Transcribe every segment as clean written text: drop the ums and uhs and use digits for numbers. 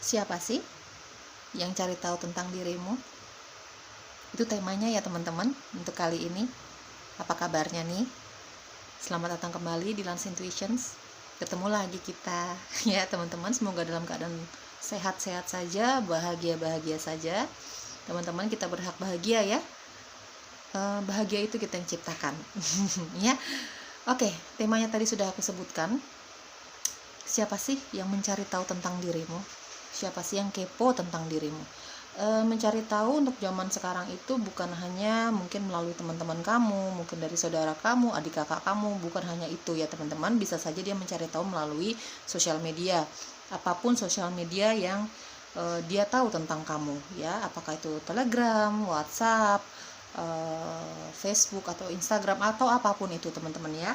Siapa sih yang cari tahu tentang dirimu? Itu temanya ya teman-teman untuk kali ini. Apa kabarnya nih? Selamat datang kembali di Lance Intuitions. Ketemu lagi kita ya teman-teman. Semoga dalam keadaan sehat-sehat saja, bahagia-bahagia saja. Teman-teman, kita berhak bahagia ya. Bahagia itu kita yang ciptakan ya. Oke, temanya tadi sudah aku sebutkan. Siapa sih yang mencari tahu tentang dirimu? Siapa sih yang kepo tentang dirimu? Mencari tahu untuk zaman sekarang itu bukan hanya mungkin melalui teman-teman kamu, mungkin dari saudara kamu, adik kakak kamu, bukan hanya itu ya teman-teman. Bisa saja dia mencari tahu melalui sosial media, apapun sosial media yang dia tahu tentang kamu ya, apakah itu Telegram, WhatsApp, Facebook atau Instagram atau apapun itu teman-teman ya.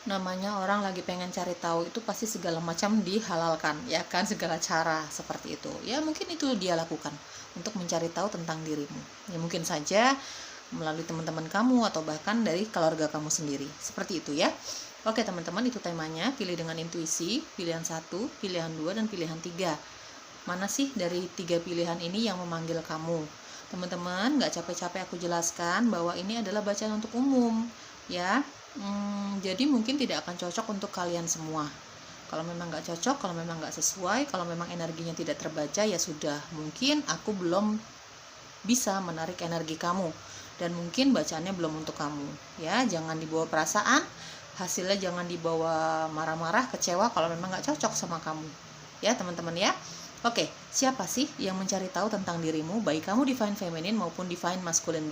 Namanya orang lagi pengen cari tahu itu pasti segala macam dihalalkan ya kan, segala cara seperti itu ya. Mungkin itu dia lakukan untuk mencari tahu tentang dirimu ya, mungkin saja melalui teman-teman kamu atau bahkan dari keluarga kamu sendiri, seperti itu ya. Oke teman-teman, itu temanya. Pilih dengan intuisi, pilihan 1, pilihan 2, dan pilihan 3. Mana sih dari 3 pilihan ini yang memanggil kamu? Teman-teman, gak capek-capek aku jelaskan bahwa ini adalah bacaan untuk umum ya. Jadi mungkin tidak akan cocok untuk kalian semua. Kalau memang nggak cocok, kalau memang nggak sesuai, kalau memang energinya tidak terbaca, ya sudah, mungkin aku belum bisa menarik energi kamu dan mungkin bacaannya belum untuk kamu ya. Jangan dibawa perasaan, hasilnya jangan dibawa marah-marah, kecewa kalau memang nggak cocok sama kamu ya teman-teman ya. Oke, siapa sih yang mencari tahu tentang dirimu, baik kamu divine feminine maupun divine masculine?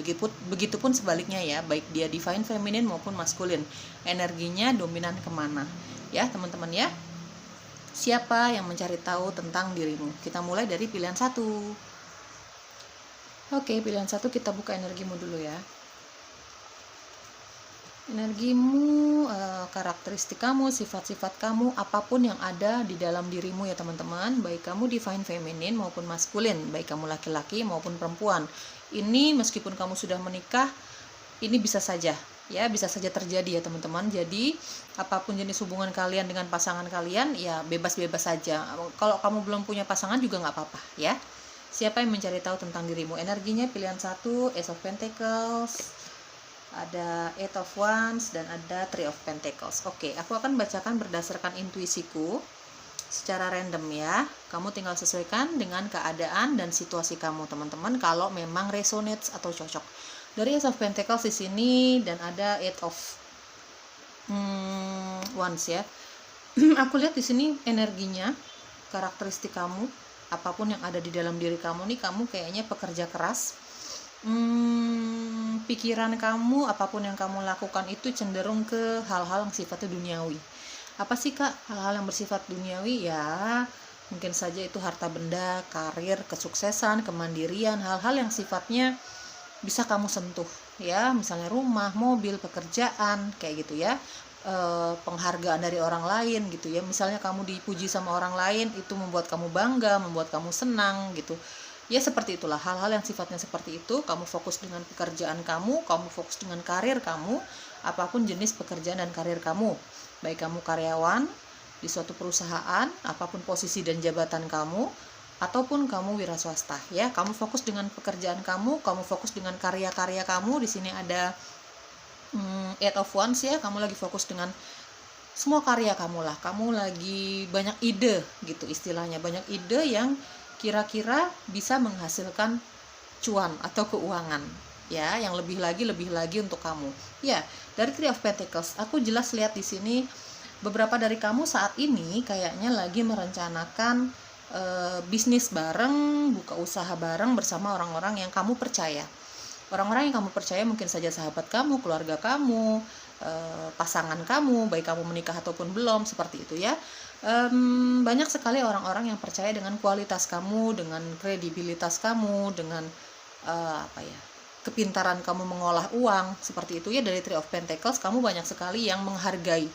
Begitupun sebaliknya ya, baik dia divine feminine maupun masculine, energinya dominan kemana ya teman-teman ya. Siapa yang mencari tahu tentang dirimu? Kita mulai dari pilihan 1. Oke, pilihan 1 kita buka energimu dulu ya. Energimu, karakteristik kamu, sifat-sifat kamu, apapun yang ada di dalam dirimu ya teman-teman, baik kamu divine feminine maupun maskulin, baik kamu laki-laki maupun perempuan. Ini meskipun kamu sudah menikah, ini bisa saja ya, bisa saja terjadi ya teman-teman. Jadi apapun jenis hubungan kalian dengan pasangan kalian ya bebas-bebas saja. Kalau kamu belum punya pasangan juga nggak apa-apa ya. Siapa yang mencari tahu tentang dirimu? Energinya pilihan 1, Ace of Pentacles, ada Eight of Wands, dan ada Three of Pentacles. Oke, aku akan bacakan berdasarkan intuisiku secara random ya. Kamu tinggal sesuaikan dengan keadaan dan situasi kamu teman-teman, kalau memang resonates atau cocok. Dari Ace of Pentacles di sini dan ada Eight of Wands ya. Aku lihat di sini energinya, karakteristik kamu, apapun yang ada di dalam diri kamu nih, kamu kayaknya pekerja keras. Pikiran kamu, apapun yang kamu lakukan itu cenderung ke hal-hal yang sifatnya duniawi. Apa sih kak hal-hal yang bersifat duniawi? Ya mungkin saja itu harta benda, karir, kesuksesan, kemandirian, hal-hal yang sifatnya bisa kamu sentuh ya, misalnya rumah, mobil, pekerjaan, kayak gitu ya. Penghargaan dari orang lain gitu ya, misalnya kamu dipuji sama orang lain, itu membuat kamu bangga, membuat kamu senang gitu ya. Seperti itulah hal-hal yang sifatnya seperti itu. Kamu fokus dengan pekerjaan kamu fokus dengan karir kamu, apapun jenis pekerjaan dan karir kamu, baik kamu karyawan di suatu perusahaan, apapun posisi dan jabatan kamu, ataupun kamu wira swasta ya. Kamu fokus dengan pekerjaan kamu fokus dengan karya-karya kamu. Di sini ada Eight of Wands ya, kamu lagi fokus dengan semua karya kamu lah. Kamu lagi banyak ide gitu istilahnya, banyak ide yang kira-kira bisa menghasilkan cuan atau keuangan ya, yang lebih lagi untuk kamu ya. Dari Three of Pentacles aku jelas lihat di sini beberapa dari kamu saat ini kayaknya lagi merencanakan bisnis bareng, buka usaha bareng bersama orang-orang yang kamu percaya. Orang-orang yang kamu percaya mungkin saja sahabat kamu, keluarga kamu, pasangan kamu, baik kamu menikah ataupun belum, seperti itu ya. Banyak sekali orang-orang yang percaya dengan kualitas kamu, dengan kredibilitas kamu, dengan kepintaran kamu mengolah uang, seperti itu ya. Dari Three of Pentacles kamu banyak sekali yang menghargai,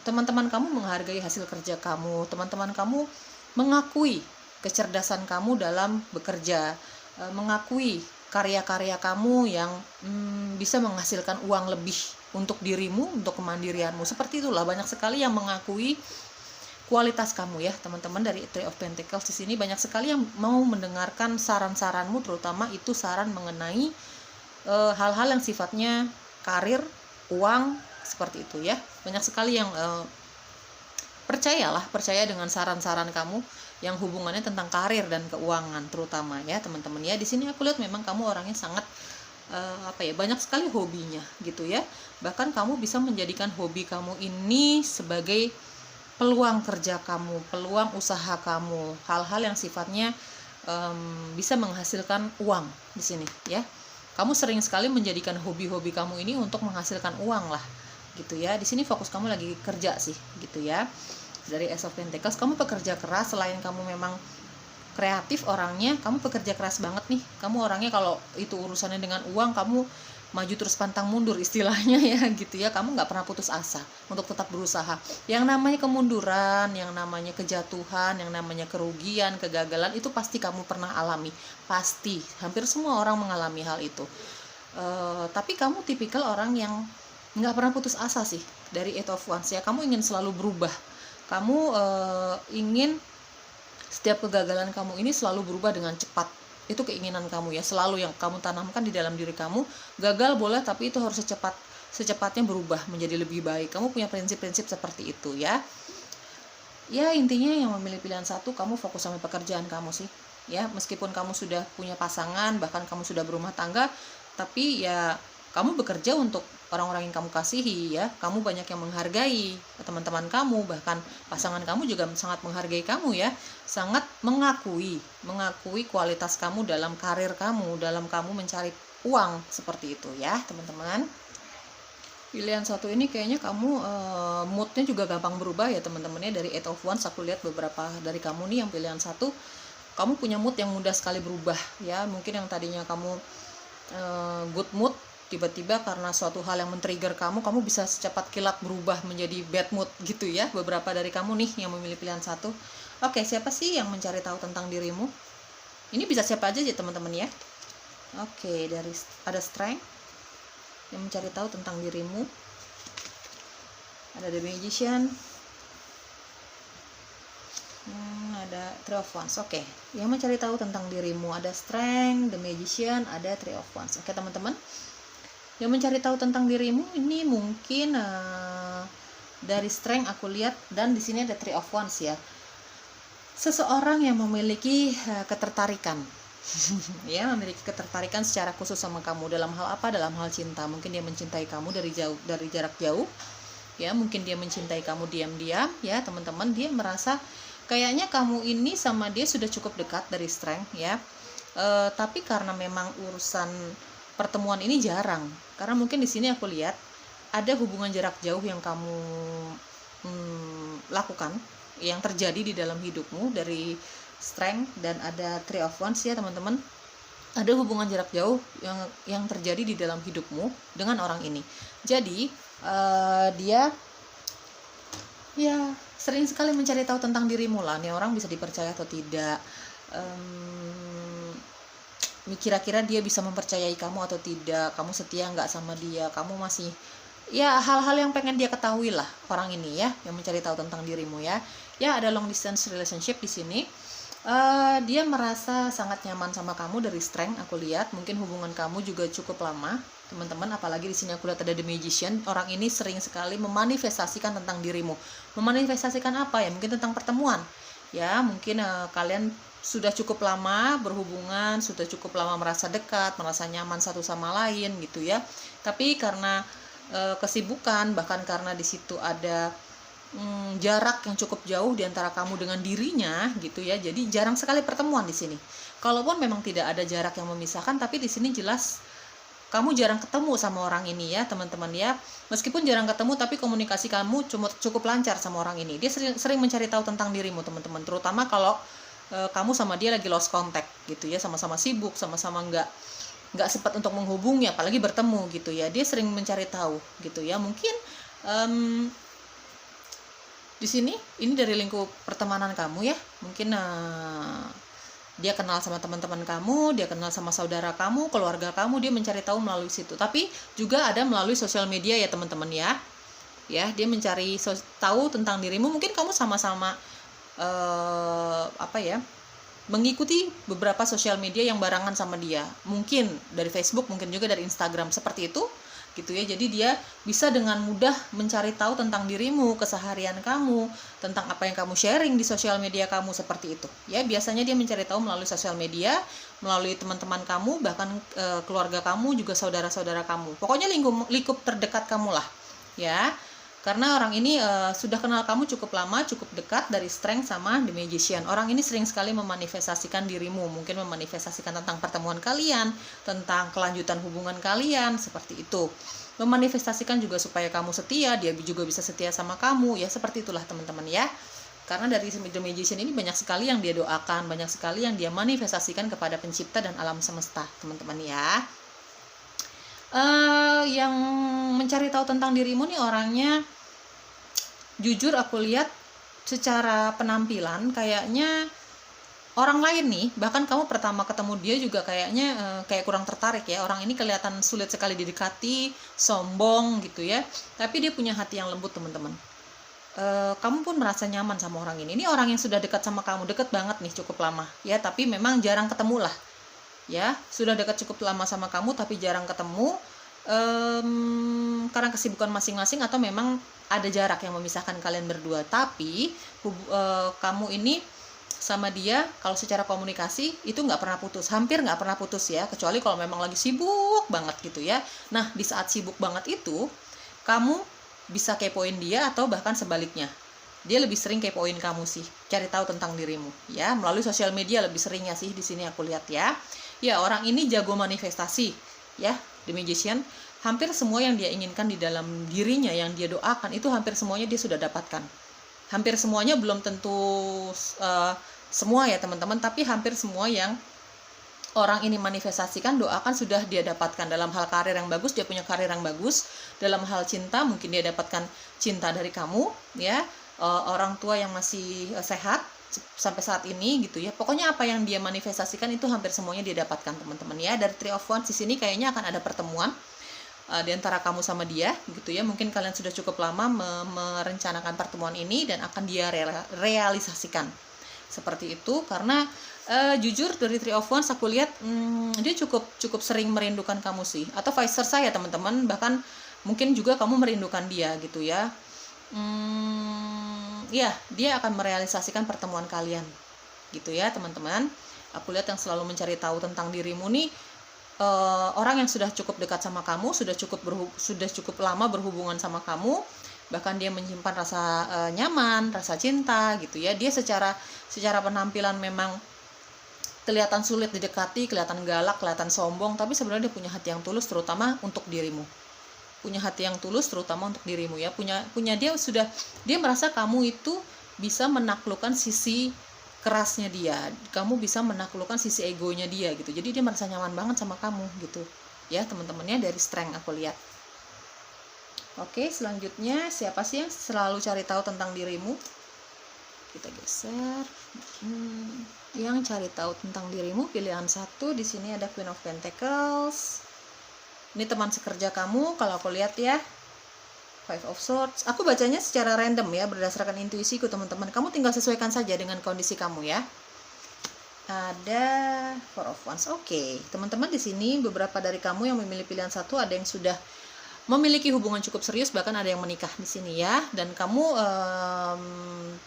teman-teman kamu menghargai hasil kerja kamu, teman-teman kamu mengakui kecerdasan kamu dalam bekerja, mengakui karya-karya kamu yang bisa menghasilkan uang lebih untuk dirimu, untuk kemandirianmu. Seperti itulah, banyak sekali yang mengakui kualitas kamu ya teman-teman. Dari Three of Pentacles di sini banyak sekali yang mau mendengarkan saran-saranmu, terutama itu saran mengenai hal-hal yang sifatnya karir, uang, seperti itu ya. Banyak sekali yang percaya dengan saran-saran kamu yang hubungannya tentang karir dan keuangan terutama ya teman-teman ya. Di sini aku lihat memang kamu orangnya sangat banyak sekali hobinya gitu ya. Bahkan kamu bisa menjadikan hobi kamu ini sebagai peluang kerja kamu, peluang usaha kamu, hal-hal yang sifatnya bisa menghasilkan uang di sini ya. Kamu sering sekali menjadikan hobi-hobi kamu ini untuk menghasilkan uang lah gitu ya. Di sini fokus kamu lagi kerja sih gitu ya. Dari Ace of Pentacles, kamu pekerja keras. Selain kamu memang kreatif orangnya, kamu pekerja keras banget nih. Kamu orangnya kalau itu urusannya dengan uang, kamu maju terus pantang mundur istilahnya ya gitu ya. Kamu nggak pernah putus asa untuk tetap berusaha. Yang namanya kemunduran, yang namanya kejatuhan, yang namanya kerugian, kegagalan, itu pasti kamu pernah alami. Pasti, hampir semua orang mengalami hal itu. Tapi kamu tipikal orang yang nggak pernah putus asa sih. Dari Eight of Wands ya, kamu ingin selalu berubah. Kamu ingin setiap kegagalan kamu ini selalu berubah dengan cepat. Itu keinginan kamu ya, selalu yang kamu tanamkan di dalam diri kamu. Gagal boleh, tapi itu harus secepatnya berubah menjadi lebih baik. Kamu punya prinsip-prinsip seperti itu ya. Ya intinya yang memilih pilihan satu, kamu fokus sama pekerjaan kamu sih ya. Meskipun kamu sudah punya pasangan, bahkan kamu sudah berumah tangga, tapi ya kamu bekerja untuk orang-orang yang kamu kasihi ya. Kamu banyak yang menghargai teman-teman kamu, bahkan pasangan kamu juga sangat menghargai kamu ya. Sangat mengakui kualitas kamu dalam karir kamu, dalam kamu mencari uang, seperti itu ya teman-teman. Pilihan satu ini kayaknya kamu moodnya juga gampang berubah ya teman-teman ya. Dari Eight of Wands aku lihat beberapa dari kamu nih yang pilihan satu, kamu punya mood yang mudah sekali berubah ya. Mungkin yang tadinya kamu good mood, tiba-tiba karena suatu hal yang men-trigger kamu bisa secepat kilat berubah menjadi bad mood gitu ya. Beberapa dari kamu nih yang memilih pilihan satu. Oke, siapa sih yang mencari tahu tentang dirimu? Ini bisa siapa aja ya teman-teman ya. Oke, ada Strength yang mencari tahu tentang dirimu. Ada The Magician. Ada Three of Wands. Oke, yang mencari tahu tentang dirimu ada Strength, The Magician, ada Three of Wands. Oke teman-teman, yang mencari tahu tentang dirimu ini mungkin dari Strength aku lihat, dan di sini ada Three of Wands ya. Seseorang yang memiliki ketertarikan ya, memiliki ketertarikan secara khusus sama kamu. Dalam hal apa? Dalam hal cinta. Mungkin dia mencintai kamu dari jarak jauh ya. Mungkin dia mencintai kamu diam-diam ya teman-teman. Dia merasa kayaknya kamu ini sama dia sudah cukup dekat dari Strength ya. Tapi karena memang urusan pertemuan ini jarang, karena mungkin di sini aku lihat ada hubungan jarak jauh yang kamu lakukan, yang terjadi di dalam hidupmu dari Strength, dan ada Three of Wands ya teman-teman. Ada hubungan jarak jauh yang terjadi di dalam hidupmu dengan orang ini. Jadi dia ya sering sekali mencari tahu tentang dirimu lah. Nih orang bisa dipercaya atau tidak. Kira-kira dia bisa mempercayai kamu atau tidak, kamu setia nggak sama dia, kamu masih ya, hal-hal yang pengen dia ketahui lah orang ini ya, yang mencari tahu tentang dirimu ya. Ya ada long distance relationship di sini. Dia merasa sangat nyaman sama kamu dari Strength aku lihat. Mungkin hubungan kamu juga cukup lama teman-teman, apalagi di sini aku lihat ada The Magician. Orang ini sering sekali memanifestasikan tentang dirimu. Memanifestasikan apa ya? Mungkin tentang pertemuan ya. Mungkin kalian sudah cukup lama berhubungan, sudah cukup lama merasa dekat, merasa nyaman satu sama lain gitu ya. Tapi karena kesibukan, bahkan karena di situ ada jarak yang cukup jauh di antara kamu dengan dirinya gitu ya. Jadi jarang sekali pertemuan di sini. Kalaupun memang tidak ada jarak yang memisahkan, tapi di sini jelas kamu jarang ketemu sama orang ini ya teman-teman ya. Meskipun jarang ketemu, tapi komunikasi kamu cukup lancar sama orang ini. Dia sering mencari tahu tentang dirimu teman-teman, terutama kalau kamu sama dia lagi lost contact gitu ya, sama-sama sibuk, sama-sama nggak sempat untuk menghubungi, apalagi bertemu gitu ya. Dia sering mencari tahu gitu ya. Mungkin di sini ini dari lingkup pertemanan kamu ya. Mungkin dia kenal sama teman-teman kamu, dia kenal sama saudara kamu, keluarga kamu, dia mencari tahu melalui situ. Tapi juga ada melalui sosial media ya teman-teman ya. ya. Dia mencari tahu tentang dirimu. Mungkin kamu sama-sama mengikuti beberapa sosial media yang barengan sama dia, mungkin dari Facebook, mungkin juga dari Instagram, seperti itu gitu ya. Jadi dia bisa dengan mudah mencari tahu tentang dirimu, keseharian kamu, tentang apa yang kamu sharing di sosial media kamu, seperti itu ya. Biasanya dia mencari tahu melalui sosial media, melalui teman-teman kamu, bahkan keluarga kamu, juga saudara-saudara kamu, pokoknya lingkup terdekat kamu lah ya. Karena orang ini sudah kenal kamu cukup lama, cukup dekat, dari Strength sama The Magician. Orang ini sering sekali memanifestasikan dirimu, mungkin memanifestasikan tentang pertemuan kalian, tentang kelanjutan hubungan kalian, seperti itu. Memanifestasikan juga supaya kamu setia, dia juga bisa setia sama kamu, ya seperti itulah teman-teman ya. Karena dari The Magician ini banyak sekali yang dia doakan, banyak sekali yang dia manifestasikan kepada pencipta dan alam semesta, teman-teman ya. Yang mencari tahu tentang dirimu nih orangnya, jujur aku lihat secara penampilan kayaknya orang lain nih, bahkan kamu pertama ketemu dia juga kayaknya kayak kurang tertarik ya. Orang ini kelihatan sulit sekali didekati, sombong gitu ya, tapi dia punya hati yang lembut teman-teman. Kamu pun merasa nyaman sama orang ini. Ini orang yang sudah dekat sama kamu, dekat banget nih, cukup lama ya, tapi memang jarang ketemu lah ya. Sudah dekat cukup lama sama kamu tapi jarang ketemu, karena kesibukan masing-masing atau memang ada jarak yang memisahkan kalian berdua. Tapi kamu ini sama dia kalau secara komunikasi itu nggak pernah putus, hampir nggak pernah putus ya, kecuali kalau memang lagi sibuk banget gitu ya. Nah di saat sibuk banget itu kamu bisa kepoin dia, atau bahkan sebaliknya, dia lebih sering kepoin kamu sih, cari tahu tentang dirimu ya, melalui sosial media lebih seringnya sih di sini aku lihat ya. Ya, orang ini jago manifestasi ya, The Magician. Hampir semua yang dia inginkan di dalam dirinya, yang dia doakan, itu hampir semuanya dia sudah dapatkan. Hampir semuanya, belum tentu semua ya teman-teman, tapi hampir semua yang orang ini manifestasikan, doakan, sudah dia dapatkan. Dalam hal karir yang bagus, dia punya karir yang bagus. Dalam hal cinta, mungkin dia dapatkan cinta dari kamu ya. Orang tua yang masih sehat sampai saat ini gitu ya. Pokoknya apa yang dia manifestasikan itu hampir semuanya dia dapatkan teman-teman ya. Dari Three of Wands di sini kayaknya akan ada pertemuan di antara kamu sama dia gitu ya. Mungkin kalian sudah cukup lama merencanakan pertemuan ini dan akan dia realisasikan seperti itu. Karena jujur dari Three of Wands aku lihat dia cukup sering merindukan kamu sih, atau vice versa ya teman-teman. Bahkan mungkin juga kamu merindukan dia gitu ya. Ya, dia akan merealisasikan pertemuan kalian gitu ya teman-teman. Aku lihat yang selalu mencari tahu tentang dirimu nih orang yang sudah cukup dekat sama kamu, sudah cukup lama berhubungan sama kamu, bahkan dia menyimpan rasa nyaman, rasa cinta gitu ya. Dia secara penampilan memang kelihatan sulit didekati, kelihatan galak, kelihatan sombong, tapi sebenarnya dia punya hati yang tulus terutama untuk dirimu. Punya hati yang tulus terutama untuk dirimu ya. Punya dia merasa kamu itu bisa menaklukkan sisi kerasnya dia, kamu bisa menaklukkan sisi egonya dia gitu. Jadi dia merasa nyaman banget sama kamu gitu ya teman-temannya, dari Strength aku lihat. Oke, selanjutnya siapa sih yang selalu cari tahu tentang dirimu? Kita geser. Yang cari tahu tentang dirimu, pilihan 1 di sini ada Queen of Pentacles. Ini teman sekerja kamu kalau aku lihat ya. Five of Swords. Aku bacanya secara random ya, berdasarkan intuisiku teman-teman. Kamu tinggal sesuaikan saja dengan kondisi kamu ya. Ada Four of Wands. Oke, teman-teman di sini beberapa dari kamu yang memilih pilihan 1 ada yang sudah memiliki hubungan cukup serius, bahkan ada yang menikah di sini ya. Dan kamu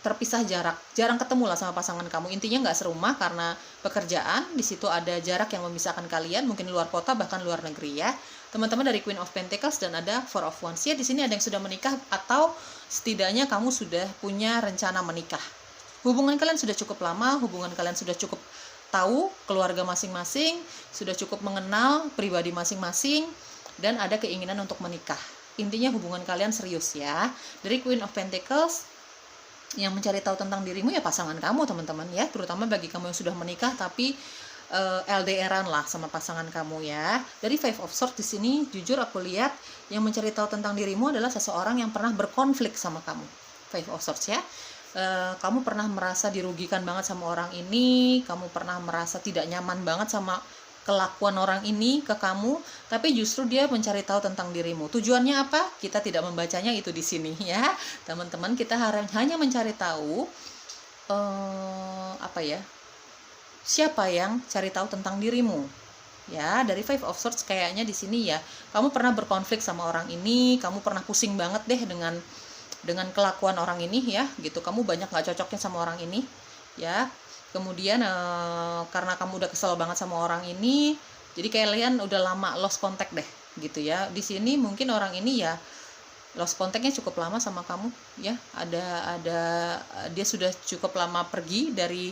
terpisah jarang ketemu lah sama pasangan kamu. Intinya nggak serumah karena pekerjaan. Di situ ada jarak yang memisahkan kalian, mungkin luar kota bahkan luar negeri ya. Teman-teman dari Queen of Pentacles dan ada Four of Wands ya. Di sini ada yang sudah menikah atau setidaknya kamu sudah punya rencana menikah. Hubungan kalian sudah cukup lama, hubungan kalian sudah cukup tahu keluarga masing-masing, sudah cukup mengenal pribadi masing-masing, dan ada keinginan untuk menikah. Intinya hubungan kalian serius ya. Dari Queen of Pentacles, yang mencari tahu tentang dirimu ya pasangan kamu teman-teman ya. Terutama bagi kamu yang sudah menikah tapi LDRan lah sama pasangan kamu ya. Dari Five of Swords di sini jujur aku lihat yang mencari tahu tentang dirimu adalah seseorang yang pernah berkonflik sama kamu. Five of Swords ya. Kamu pernah merasa dirugikan banget sama orang ini, kamu pernah merasa tidak nyaman banget sama kelakuan orang ini ke kamu, tapi justru dia mencari tahu tentang dirimu. Tujuannya apa? Kita tidak membacanya itu di sini ya, teman-teman. Kita hanya mencari tahu siapa yang cari tahu tentang dirimu. Ya, dari Five of Swords kayaknya di sini ya, kamu pernah berkonflik sama orang ini, kamu pernah pusing banget deh dengan kelakuan orang ini ya, gitu. Kamu banyak nggak cocoknya sama orang ini, ya. Kemudian karena kamu udah kesel banget sama orang ini, jadi kalian udah lama lost contact deh, gitu ya. Di sini mungkin orang ini ya lost contactnya cukup lama sama kamu, ya. Ada dia sudah cukup lama pergi dari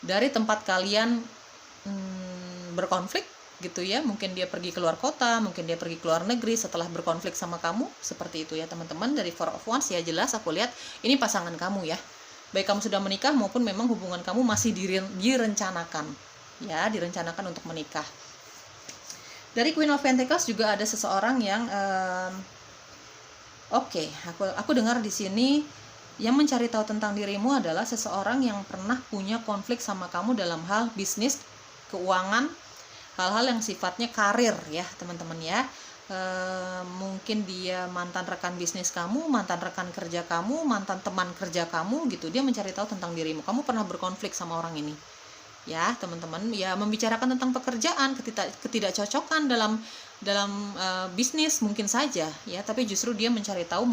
dari tempat kalian berkonflik, gitu ya. Mungkin dia pergi keluar kota, mungkin dia pergi keluar negeri setelah berkonflik sama kamu, seperti itu ya teman-teman. Dari Four of Wands ya jelas aku lihat ini pasangan kamu ya, baik kamu sudah menikah maupun memang hubungan kamu masih direncanakan ya, direncanakan untuk menikah. Dari Queen of Pentacles juga ada seseorang yang aku dengar di sini yang mencari tahu tentang dirimu adalah seseorang yang pernah punya konflik sama kamu dalam hal bisnis, keuangan, hal-hal yang sifatnya karir ya teman-teman ya. Mungkin dia mantan rekan bisnis kamu, mantan rekan kerja kamu, mantan teman kerja kamu gitu. Dia mencari tahu tentang dirimu. Kamu pernah berkonflik sama orang ini ya teman-teman, ya membicarakan tentang pekerjaan, ketidakcocokan dalam bisnis mungkin saja ya, tapi justru dia mencari tahu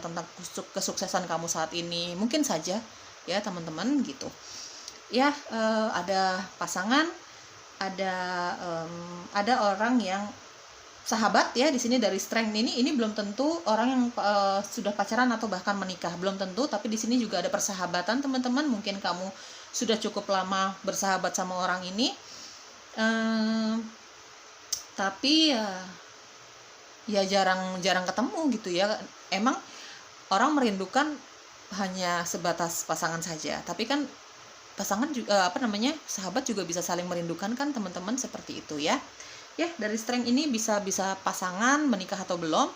tentang kesuksesan kamu saat ini, mungkin saja ya teman-teman gitu ya. Ada pasangan, ada orang yang sahabat ya di sini. Dari strength ini belum tentu orang yang sudah pacaran atau bahkan menikah, belum tentu, tapi di sini juga ada persahabatan teman-teman. Mungkin kamu sudah cukup lama bersahabat sama orang ini, tapi ya jarang ketemu gitu ya. Emang orang merindukan hanya sebatas pasangan saja, tapi kan pasangan juga sahabat juga bisa saling merindukan kan teman-teman, seperti itu ya. Ya, dari strength ini bisa pasangan, menikah atau belum,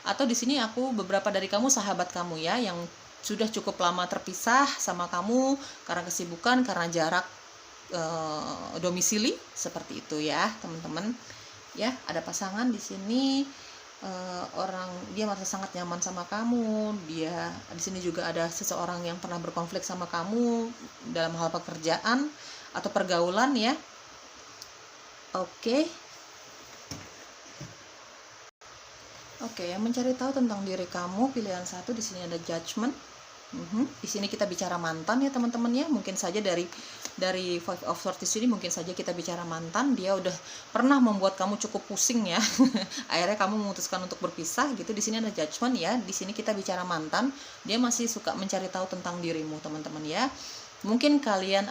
atau di sini beberapa dari kamu sahabat kamu ya yang sudah cukup lama terpisah sama kamu karena kesibukan, karena jarak domisili, seperti itu ya teman-teman. Ya, ada pasangan di sini, orang dia merasa sangat nyaman sama kamu. Dia di sini juga ada seseorang yang pernah berkonflik sama kamu dalam hal pekerjaan atau pergaulan ya. Oke, yang mencari tahu tentang diri kamu, pilihan 1 di sini ada Judgment. Di sini kita bicara mantan ya teman-teman ya. Mungkin saja dari Five of Swords di sini mungkin saja kita bicara mantan. Dia udah pernah membuat kamu cukup pusing ya. Akhirnya kamu memutuskan untuk berpisah gitu. Di sini ada Judgment ya. Di sini kita bicara mantan. Dia masih suka mencari tahu tentang dirimu teman-teman ya. Mungkin kalian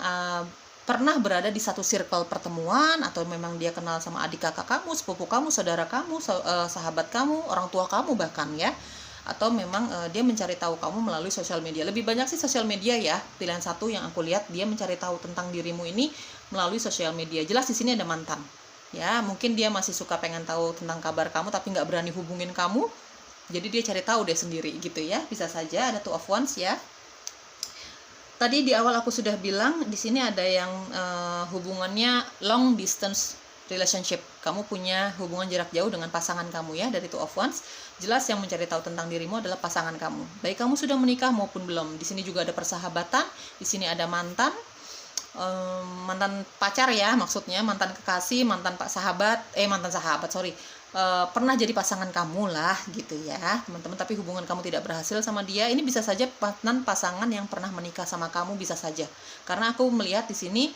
pernah berada di satu circle pertemuan, atau memang dia kenal sama adik kakak kamu, sepupu kamu, saudara kamu, sahabat kamu, orang tua kamu bahkan ya. Atau memang dia mencari tahu kamu melalui sosial media. Lebih banyak sih sosial media ya. Pilihan 1 yang aku lihat, dia mencari tahu tentang dirimu ini melalui sosial media. Jelas di sini ada mantan. Ya, mungkin dia masih suka pengen tahu tentang kabar kamu tapi nggak berani hubungin kamu. Jadi dia cari tahu deh sendiri gitu ya. Bisa saja ada Two of Wands ya. Tadi di awal aku sudah bilang di sini ada yang hubungannya long distance relationship. Kamu punya hubungan jarak jauh dengan pasangan kamu ya, dari Two of Wands. Jelas yang mencari tahu tentang dirimu adalah pasangan kamu. Baik kamu sudah menikah maupun belum. Di sini juga ada persahabatan, di sini ada mantan pacar ya, maksudnya mantan kekasih, mantan sahabat, pernah jadi pasangan kamu lah gitu ya teman-teman, tapi hubungan kamu tidak berhasil sama dia. Ini bisa saja mantan pasangan yang pernah menikah sama kamu, bisa saja. Karena aku melihat di sini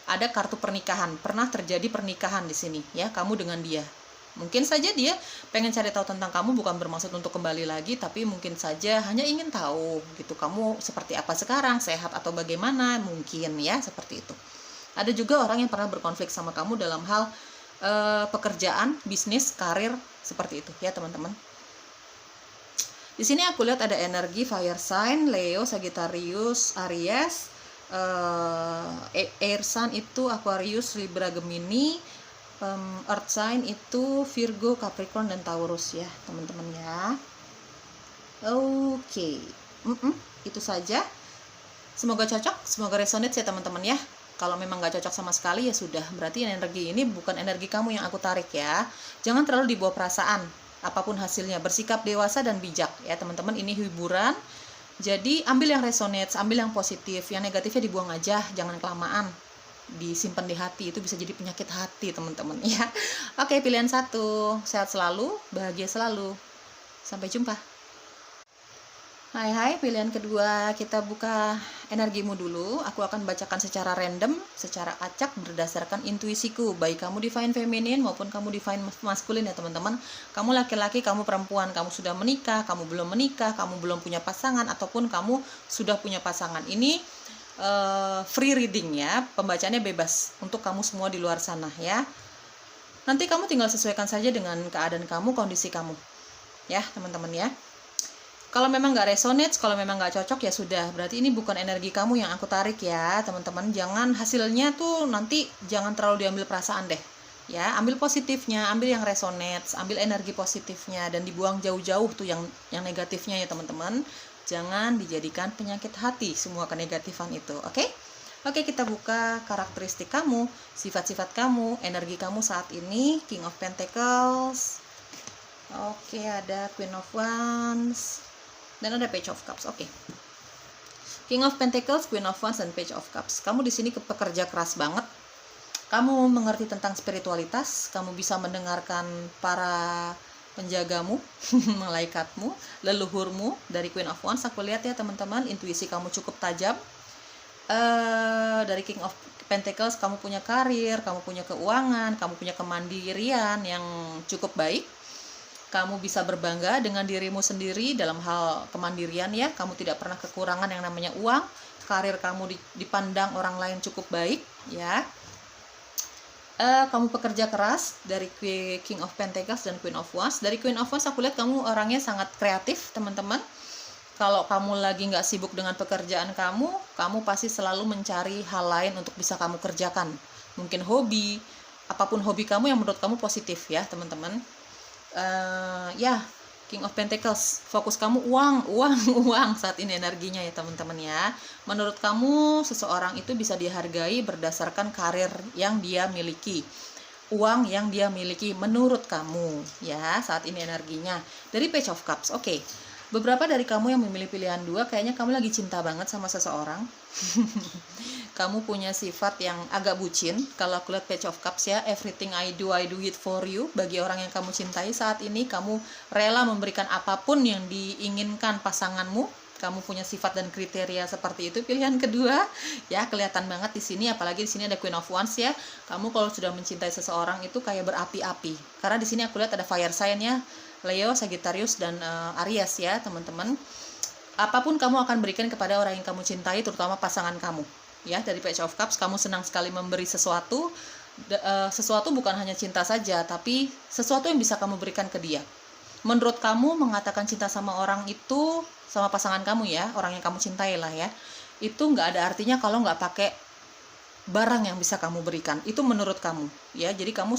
ada kartu pernikahan, pernah terjadi pernikahan di sini ya, kamu dengan dia. Mungkin saja dia pengen cari tahu tentang kamu, bukan bermaksud untuk kembali lagi, tapi mungkin saja hanya ingin tahu gitu, kamu seperti apa sekarang, sehat atau bagaimana, mungkin ya, seperti itu. Ada juga orang yang pernah berkonflik sama kamu dalam hal pekerjaan, bisnis, karir, seperti itu ya teman-teman. Di sini aku lihat ada energi fire sign, Leo, Sagittarius, Aries, air sign itu Aquarius, Libra, Gemini, earth sign itu Virgo, Capricorn, dan Taurus ya teman-teman ya. Oke. Itu saja. Semoga cocok, semoga resonate ya teman-teman ya. Kalau memang nggak cocok sama sekali ya sudah, berarti energi ini bukan energi kamu yang aku tarik ya. Jangan terlalu dibawa perasaan, apapun hasilnya. Bersikap dewasa dan bijak ya teman-teman. Ini hiburan, jadi ambil yang resonates, ambil yang positif. Yang negatifnya dibuang aja, jangan kelamaan disimpan di hati, itu bisa jadi penyakit hati teman-teman ya. Oke, pilihan 1, sehat selalu, bahagia selalu, sampai jumpa. Hai, pilihan kedua, kita buka energimu dulu. Aku akan bacakan secara random, secara acak berdasarkan intuisiku, baik kamu divine feminine maupun kamu divine maskulin ya teman-teman. Kamu laki-laki, kamu perempuan, kamu sudah menikah, kamu belum menikah, kamu belum punya pasangan, ataupun kamu sudah punya pasangan. Ini free reading ya, pembacaannya bebas untuk kamu semua di luar sana ya. Nanti kamu tinggal sesuaikan saja dengan keadaan kamu, kondisi kamu ya teman-teman ya. Kalau memang nggak resonate, kalau memang nggak cocok ya sudah, berarti ini bukan energi kamu yang aku tarik ya teman-teman. Jangan hasilnya tuh nanti jangan terlalu diambil perasaan deh ya. Ambil positifnya, ambil yang resonate, ambil energi positifnya, dan dibuang jauh-jauh tuh yang negatifnya ya teman-teman. Jangan dijadikan penyakit hati semua kenegatifan itu, oke? Oke, kita buka karakteristik kamu, sifat-sifat kamu, energi kamu saat ini. King of Pentacles, oke, ada Queen of Wands, dan ada Page of Cups. Oke. King of Pentacles, Queen of Wands, dan Page of Cups. Kamu di sini pekerja keras banget. Kamu mengerti tentang spiritualitas, kamu bisa mendengarkan para penjagamu, malaikatmu, leluhurmu dari Queen of Wands. Aku lihat ya teman-teman, intuisi kamu cukup tajam. Dari King of Pentacles, kamu punya karir, kamu punya keuangan, kamu punya kemandirian yang cukup baik. Kamu bisa berbangga dengan dirimu sendiri dalam hal kemandirian ya. Kamu tidak pernah kekurangan yang namanya uang. Karir kamu dipandang orang lain cukup baik ya. Kamu pekerja keras dari King of Pentacles dan Queen of Wands. Dari Queen of Wands aku lihat kamu orangnya sangat kreatif teman-teman. Kalau kamu lagi nggak sibuk dengan pekerjaan kamu pasti selalu mencari hal lain untuk bisa kamu kerjakan. Mungkin hobi, apapun hobi kamu yang menurut kamu positif ya teman-teman. Ya, King of Pentacles, fokus kamu uang saat ini energinya ya teman-teman ya. Menurut kamu seseorang itu bisa dihargai berdasarkan karir yang dia miliki, uang yang dia miliki menurut kamu ya saat ini energinya. Dari Page of Cups, oke. Beberapa dari kamu yang memilih pilihan 2 kayaknya kamu lagi cinta banget sama seseorang. Kamu punya sifat yang agak bucin. Kalau aku lihat Page of Cups ya, everything I do it for you. Bagi orang yang kamu cintai saat ini, kamu rela memberikan apapun yang diinginkan pasanganmu. Kamu punya sifat dan kriteria seperti itu. Pilihan kedua ya, kelihatan banget di sini, apalagi di sini ada Queen of Wands ya. Kamu kalau sudah mencintai seseorang itu kayak berapi-api. Karena di sini aku lihat ada fire sign ya, Leo, Sagittarius, dan Aries ya teman-teman. Apapun kamu akan berikan kepada orang yang kamu cintai, terutama pasangan kamu ya. Dari Page of Cups, kamu senang sekali memberi sesuatu. Sesuatu bukan hanya cinta saja, tapi sesuatu yang bisa kamu berikan ke dia. Menurut kamu mengatakan cinta sama orang itu, sama pasangan kamu ya, orang yang kamu cintai lah ya, itu nggak ada artinya kalau nggak pakai barang yang bisa kamu berikan. Itu menurut kamu ya. Jadi kamu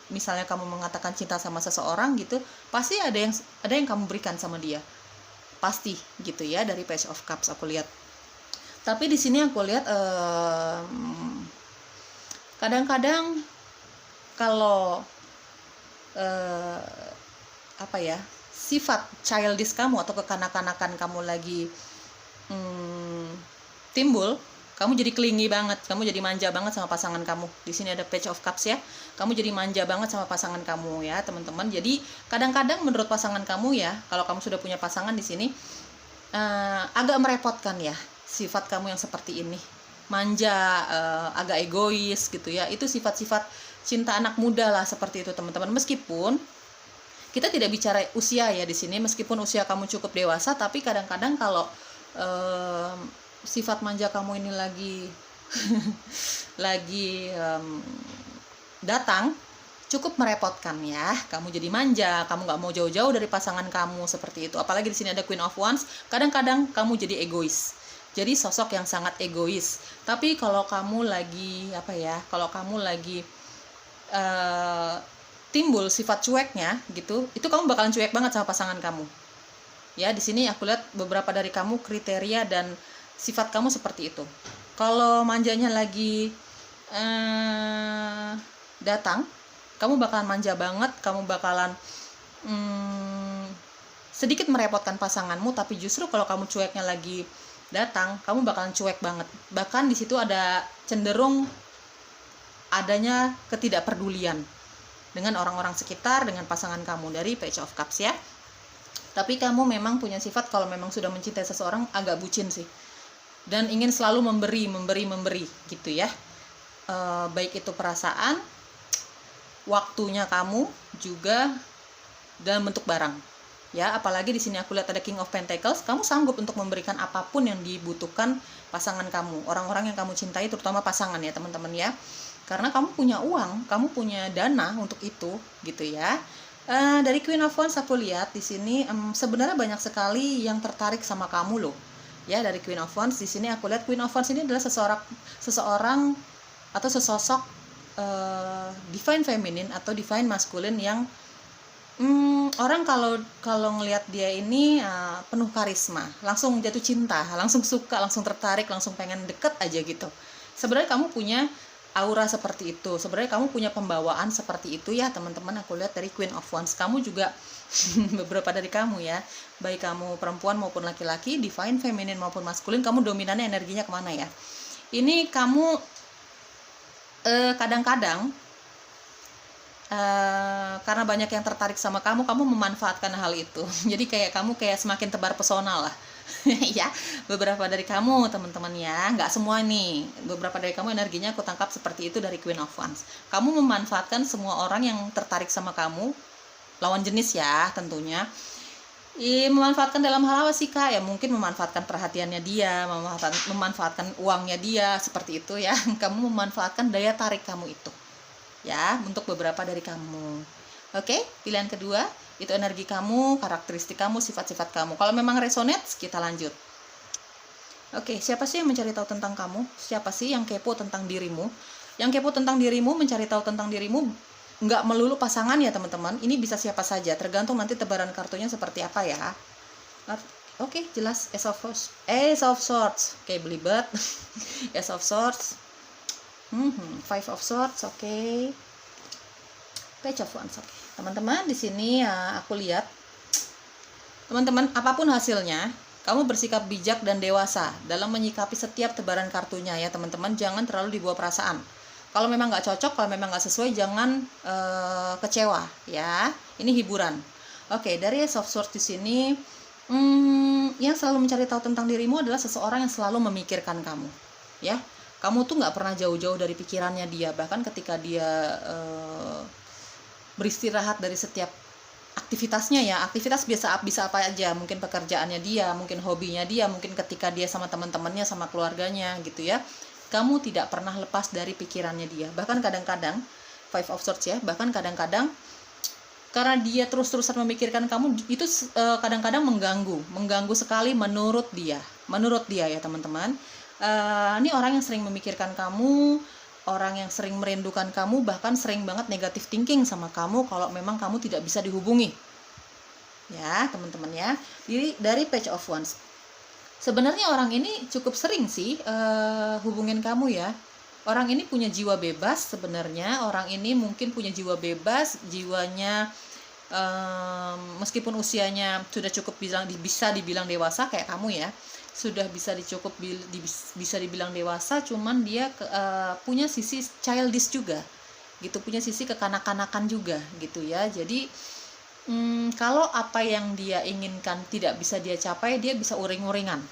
misalnya kamu mengatakan cinta sama seseorang gitu, pasti ada yang kamu berikan sama dia, pasti gitu ya. Dari Page of Cups aku lihat. Tapi di sini aku lihat kadang-kadang kalau sifat childish kamu atau kekanak-kanakan kamu lagi timbul, kamu jadi clingy banget, kamu jadi manja banget sama pasangan kamu. Di sini ada Page of Cups ya. Kamu jadi manja banget sama pasangan kamu ya, teman-teman. Jadi kadang-kadang menurut pasangan kamu ya, kalau kamu sudah punya pasangan di sini agak merepotkan ya sifat kamu yang seperti ini. Manja, agak egois gitu ya. Itu sifat-sifat cinta anak muda lah seperti itu, teman-teman. Meskipun kita tidak bicara usia ya di sini, meskipun usia kamu cukup dewasa, tapi kadang-kadang kalau sifat manja kamu ini lagi datang, cukup merepotkan ya. Kamu jadi manja, kamu nggak mau jauh-jauh dari pasangan kamu seperti itu. Apalagi di sini ada Queen of Wands, kadang-kadang kamu jadi egois. Jadi sosok yang sangat egois. Tapi kalau kamu lagi timbul sifat cueknya gitu, itu kamu bakalan cuek banget sama pasangan kamu. Ya, di sini aku lihat beberapa dari kamu kriteria dan sifat kamu seperti itu. Kalau manjanya lagi datang, kamu bakalan manja banget, kamu bakalan sedikit merepotkan pasanganmu. Tapi justru kalau kamu cueknya lagi datang, kamu bakalan cuek banget. Bahkan di situ ada cenderung adanya ketidakpedulian dengan orang-orang sekitar, dengan pasangan kamu, dari Page of Cups ya. Tapi kamu memang punya sifat kalau memang sudah mencintai seseorang agak bucin sih, dan ingin selalu memberi gitu ya. Baik itu perasaan, waktunya kamu, juga dalam bentuk barang ya. Apalagi di sini aku lihat ada King of Pentacles. Kamu sanggup untuk memberikan apapun yang dibutuhkan pasangan kamu, orang-orang yang kamu cintai, terutama pasangan ya teman-teman ya. Karena kamu punya uang, kamu punya dana untuk itu gitu ya. Dari Queen of Wands aku lihat di sini sebenarnya banyak sekali yang tertarik sama kamu loh. Ya, dari Queen of Wands di sini aku lihat Queen of Wands ini adalah seseorang atau sesosok divine feminine atau divine masculine yang orang kalau ngelihat dia ini penuh karisma, langsung jatuh cinta, langsung suka, langsung tertarik, langsung pengen deket aja gitu. Sebenarnya kamu punya aura seperti itu, sebenarnya kamu punya pembawaan seperti itu ya teman-teman. Aku lihat dari Queen of Wands, kamu juga beberapa dari kamu ya, baik kamu perempuan maupun laki-laki, divine feminine maupun maskulin, kamu dominannya energinya kemana ya. Ini kamu kadang-kadang karena banyak yang tertarik sama kamu memanfaatkan hal itu. Jadi kamu semakin tebar pesona lah. Ya, beberapa dari kamu teman-teman ya, nggak semua nih, beberapa dari kamu energinya aku tangkap seperti itu dari Queen of Wands. Kamu memanfaatkan semua orang yang tertarik sama kamu, lawan jenis ya tentunya. Memanfaatkan dalam hal apa sih Kak? Ya mungkin memanfaatkan perhatiannya dia, memanfaatkan uangnya dia, seperti itu ya. Kamu memanfaatkan daya tarik kamu itu ya, untuk beberapa dari kamu. Oke, pilihan kedua itu energi kamu, karakteristik kamu, sifat-sifat kamu. Kalau memang resonate, kita lanjut. Oke, siapa sih yang mencari tahu tentang kamu? Siapa sih yang kepo tentang dirimu? Yang kepo tentang dirimu, mencari tahu tentang dirimu, nggak melulu pasangan ya teman-teman. Ini bisa siapa saja, tergantung nanti tebaran kartunya seperti apa ya. Oke, jelas. Ace of Swords. Oke, belibet. Ace of Swords. Five of Swords. Oke. Page of Wands. Oke. Teman-teman, di sini ya aku lihat teman-teman, apapun hasilnya, kamu bersikap bijak dan dewasa dalam menyikapi setiap tebaran kartunya ya teman-teman. Jangan terlalu dibawa perasaan. Kalau memang nggak cocok, kalau memang nggak sesuai, jangan kecewa ya. Ini hiburan. Oke, dari Ace of Swords di sini, yang selalu mencari tahu tentang dirimu adalah seseorang yang selalu memikirkan kamu ya. Kamu tuh nggak pernah jauh-jauh dari pikirannya dia. Bahkan ketika dia beristirahat dari setiap aktivitasnya ya, aktivitas bisa apa aja, mungkin pekerjaannya dia, mungkin hobinya dia, mungkin ketika dia sama teman-temannya, sama keluarganya gitu ya, kamu tidak pernah lepas dari pikirannya dia. Bahkan kadang-kadang Five of Swords ya, bahkan kadang-kadang karena dia terus-terusan memikirkan kamu, itu kadang-kadang mengganggu sekali menurut dia ya teman-teman. Ini orang yang sering memikirkan kamu, orang yang sering merindukan kamu, bahkan sering banget negative thinking sama kamu kalau memang kamu tidak bisa dihubungi ya teman-teman ya. Dari Page of Wands, sebenarnya orang ini cukup sering sih hubungin kamu ya. Orang ini punya jiwa bebas sebenarnya. Orang ini mungkin punya jiwa bebas, jiwanya meskipun usianya sudah cukup bisa dibilang dewasa kayak kamu ya, sudah bisa dibilang dewasa, cuman dia punya sisi childish juga gitu, punya sisi kekanak-kanakan juga gitu ya. Jadi kalau apa yang dia inginkan tidak bisa dia capai, dia bisa uring-uringan.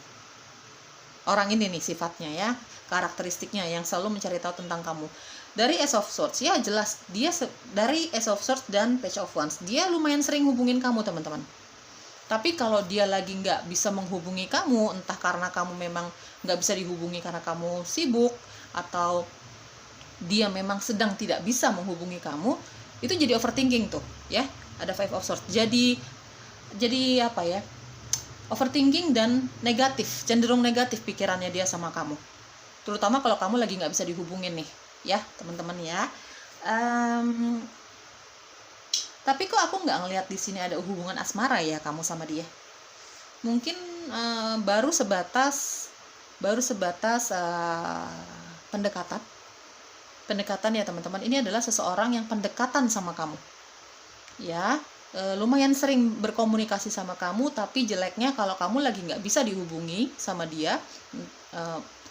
Orang ini nih sifatnya ya, karakteristiknya yang selalu mencari tahu tentang kamu. Dari Ace of Swords ya jelas, dia dari Ace of Swords dan Page of Wands, dia lumayan sering hubungin kamu teman-teman. Tapi kalau dia lagi nggak bisa menghubungi kamu, entah karena kamu memang nggak bisa dihubungi karena kamu sibuk, atau dia memang sedang tidak bisa menghubungi kamu, itu jadi overthinking tuh ya. Ada Five of Swords, jadi apa ya, overthinking dan negatif, cenderung negatif pikirannya dia sama kamu, terutama kalau kamu lagi nggak bisa dihubungin nih ya teman-teman ya. Tapi kok aku nggak ngelihat di sini ada hubungan asmara ya kamu sama dia. Mungkin baru sebatas baru sebatas pendekatan. Pendekatan ya teman-teman, ini adalah seseorang yang pendekatan sama kamu. Ya, lumayan sering berkomunikasi sama kamu, tapi jeleknya kalau kamu lagi nggak bisa dihubungi sama dia,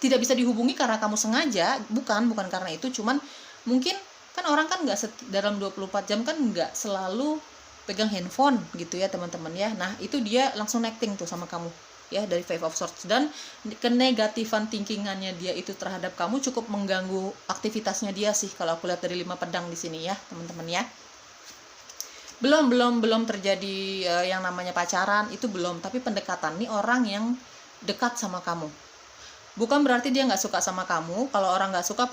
tidak bisa dihubungi karena kamu sengaja, bukan karena itu, cuman mungkin kan orang kan nggak dalam 24 jam kan nggak selalu pegang handphone gitu ya teman-teman ya. Nah itu dia langsung acting tuh sama kamu ya, dari Five of Swords, dan kenegatifan thinkingannya dia itu terhadap kamu cukup mengganggu aktivitasnya dia sih, kalau aku lihat dari 5 pedang di sini ya teman-teman ya. Belum terjadi yang namanya pacaran, itu belum, tapi pendekatan. Nih orang yang dekat sama kamu, bukan berarti dia nggak suka sama kamu. Kalau orang nggak suka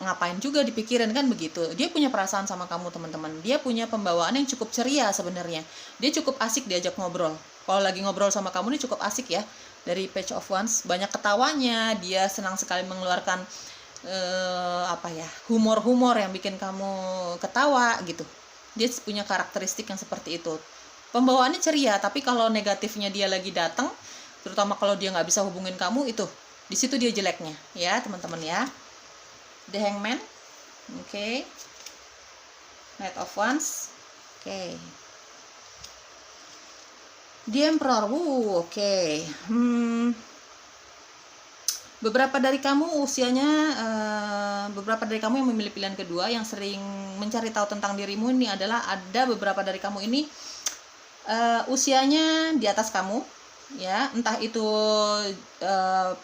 ngapain juga dipikirin kan begitu. Dia punya perasaan sama kamu teman-teman, dia punya pembawaan yang cukup ceria sebenarnya, dia cukup asik diajak ngobrol. Kalau lagi ngobrol sama kamu nih cukup asik ya. Dari Page of Wands banyak ketawanya, dia senang sekali mengeluarkan humor yang bikin kamu ketawa gitu. Dia punya karakteristik yang seperti itu. Pembawaannya ceria, tapi kalau negatifnya dia lagi datang, terutama kalau dia nggak bisa hubungin kamu, itu di situ dia jeleknya ya teman-teman ya. The Hangman, oke. Knight of Wands, oke. The Emperor, oke. Beberapa dari kamu usianya, beberapa dari kamu yang memilih pilihan kedua, yang sering mencari tahu tentang dirimu, ini adalah ada beberapa dari kamu ini usianya di atas kamu, ya, entah itu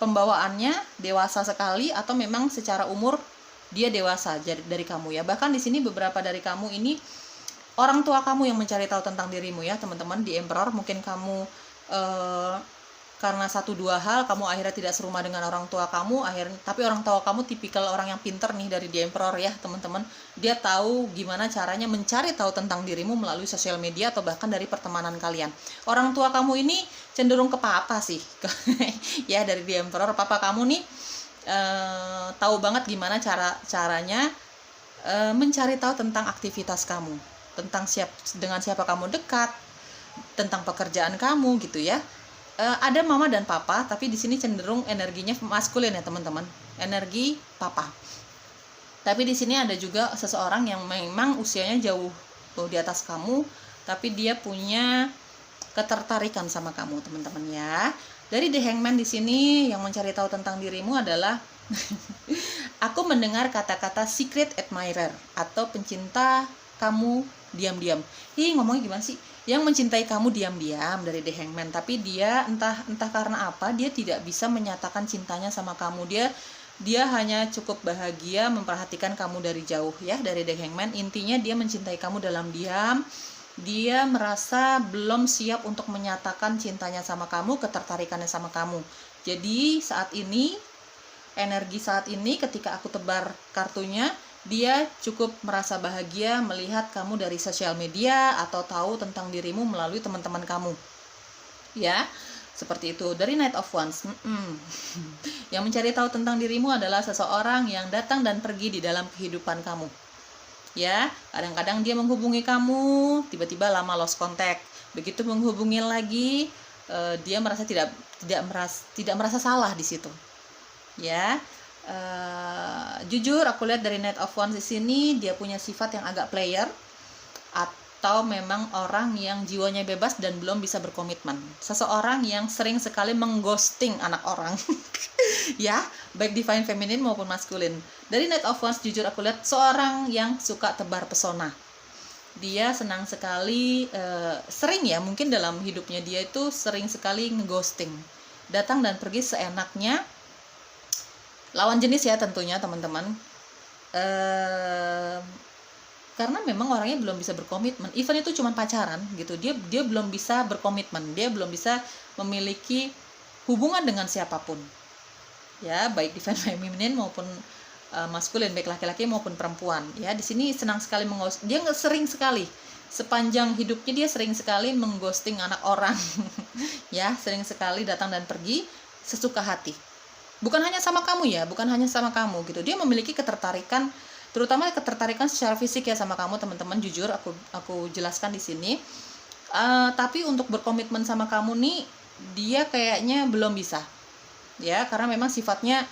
pembawaannya dewasa sekali atau memang secara umur dia dewasa dari kamu ya. Bahkan di sini beberapa dari kamu ini orang tua kamu yang mencari tahu tentang dirimu ya teman-teman. Di Emperor mungkin kamu karena 1-2 hal kamu akhirnya tidak serumah dengan orang tua kamu tapi orang tua kamu tipikal orang yang pinter nih dari The Emperor ya teman-teman. Dia tahu gimana caranya mencari tahu tentang dirimu melalui sosial media atau bahkan dari pertemanan kalian. Orang tua kamu ini cenderung ke papa sih ya, dari The Emperor. Papa kamu nih tahu banget gimana caranya mencari tahu tentang aktivitas kamu, tentang dengan siapa kamu dekat, tentang pekerjaan kamu gitu ya. Ada mama dan papa, tapi di sini cenderung energinya maskulin ya teman-teman, energi papa. Tapi di sini ada juga seseorang yang memang usianya jauh di atas kamu, tapi dia punya ketertarikan sama kamu teman-teman ya. Dari The Hangman di sini yang mencari tahu tentang dirimu adalah aku mendengar kata-kata secret admirer atau pencinta kamu diam-diam. Ngomongnya gimana sih? Yang mencintai kamu diam-diam dari The Hangman, tapi dia entah karena apa dia tidak bisa menyatakan cintanya sama kamu. Dia hanya cukup bahagia memperhatikan kamu dari jauh ya, dari The Hangman. Intinya dia mencintai kamu dalam diam. Dia merasa belum siap untuk menyatakan cintanya sama kamu, ketertarikannya sama kamu. Jadi saat ini, energi saat ini ketika aku tebar kartunya, dia cukup merasa bahagia melihat kamu dari sosial media atau tahu tentang dirimu melalui teman-teman kamu. Ya, seperti itu. Dari Knight of Wands, yang mencari tahu tentang dirimu adalah seseorang yang datang dan pergi di dalam kehidupan kamu. Ya, kadang-kadang dia menghubungi kamu, tiba-tiba lama lost contact. Begitu menghubungi lagi, dia merasa tidak merasa salah di situ. Ya, jujur aku lihat dari Knight of Wands di sini dia punya sifat yang agak player, atau memang orang yang jiwanya bebas dan belum bisa berkomitmen. Seseorang yang sering sekali mengghosting anak orang. Ya, baik divine feminine maupun maskulin. Dari Knight of Wands jujur aku lihat seorang yang suka tebar pesona. Dia senang sekali, sering ya, mungkin dalam hidupnya dia itu sering sekali ngeghosting, datang dan pergi seenaknya. Lawan jenis ya tentunya teman-teman, karena memang orangnya belum bisa berkomitmen. Even itu cuma pacaran gitu, dia belum bisa berkomitmen, dia belum bisa memiliki hubungan dengan siapapun ya, baik divine feminine maupun maskulin, baik laki-laki maupun perempuan ya. Di sini senang sekali dia sering sekali sepanjang hidupnya dia sering sekali mengghosting anak orang ya, sering sekali datang dan pergi sesuka hati. Bukan hanya sama kamu ya, bukan hanya sama kamu gitu. Dia memiliki ketertarikan, terutama ketertarikan secara fisik ya sama kamu teman-teman. Jujur aku jelaskan di sini. Tapi untuk berkomitmen sama kamu nih, dia kayaknya belum bisa. ya, karena memang sifatnya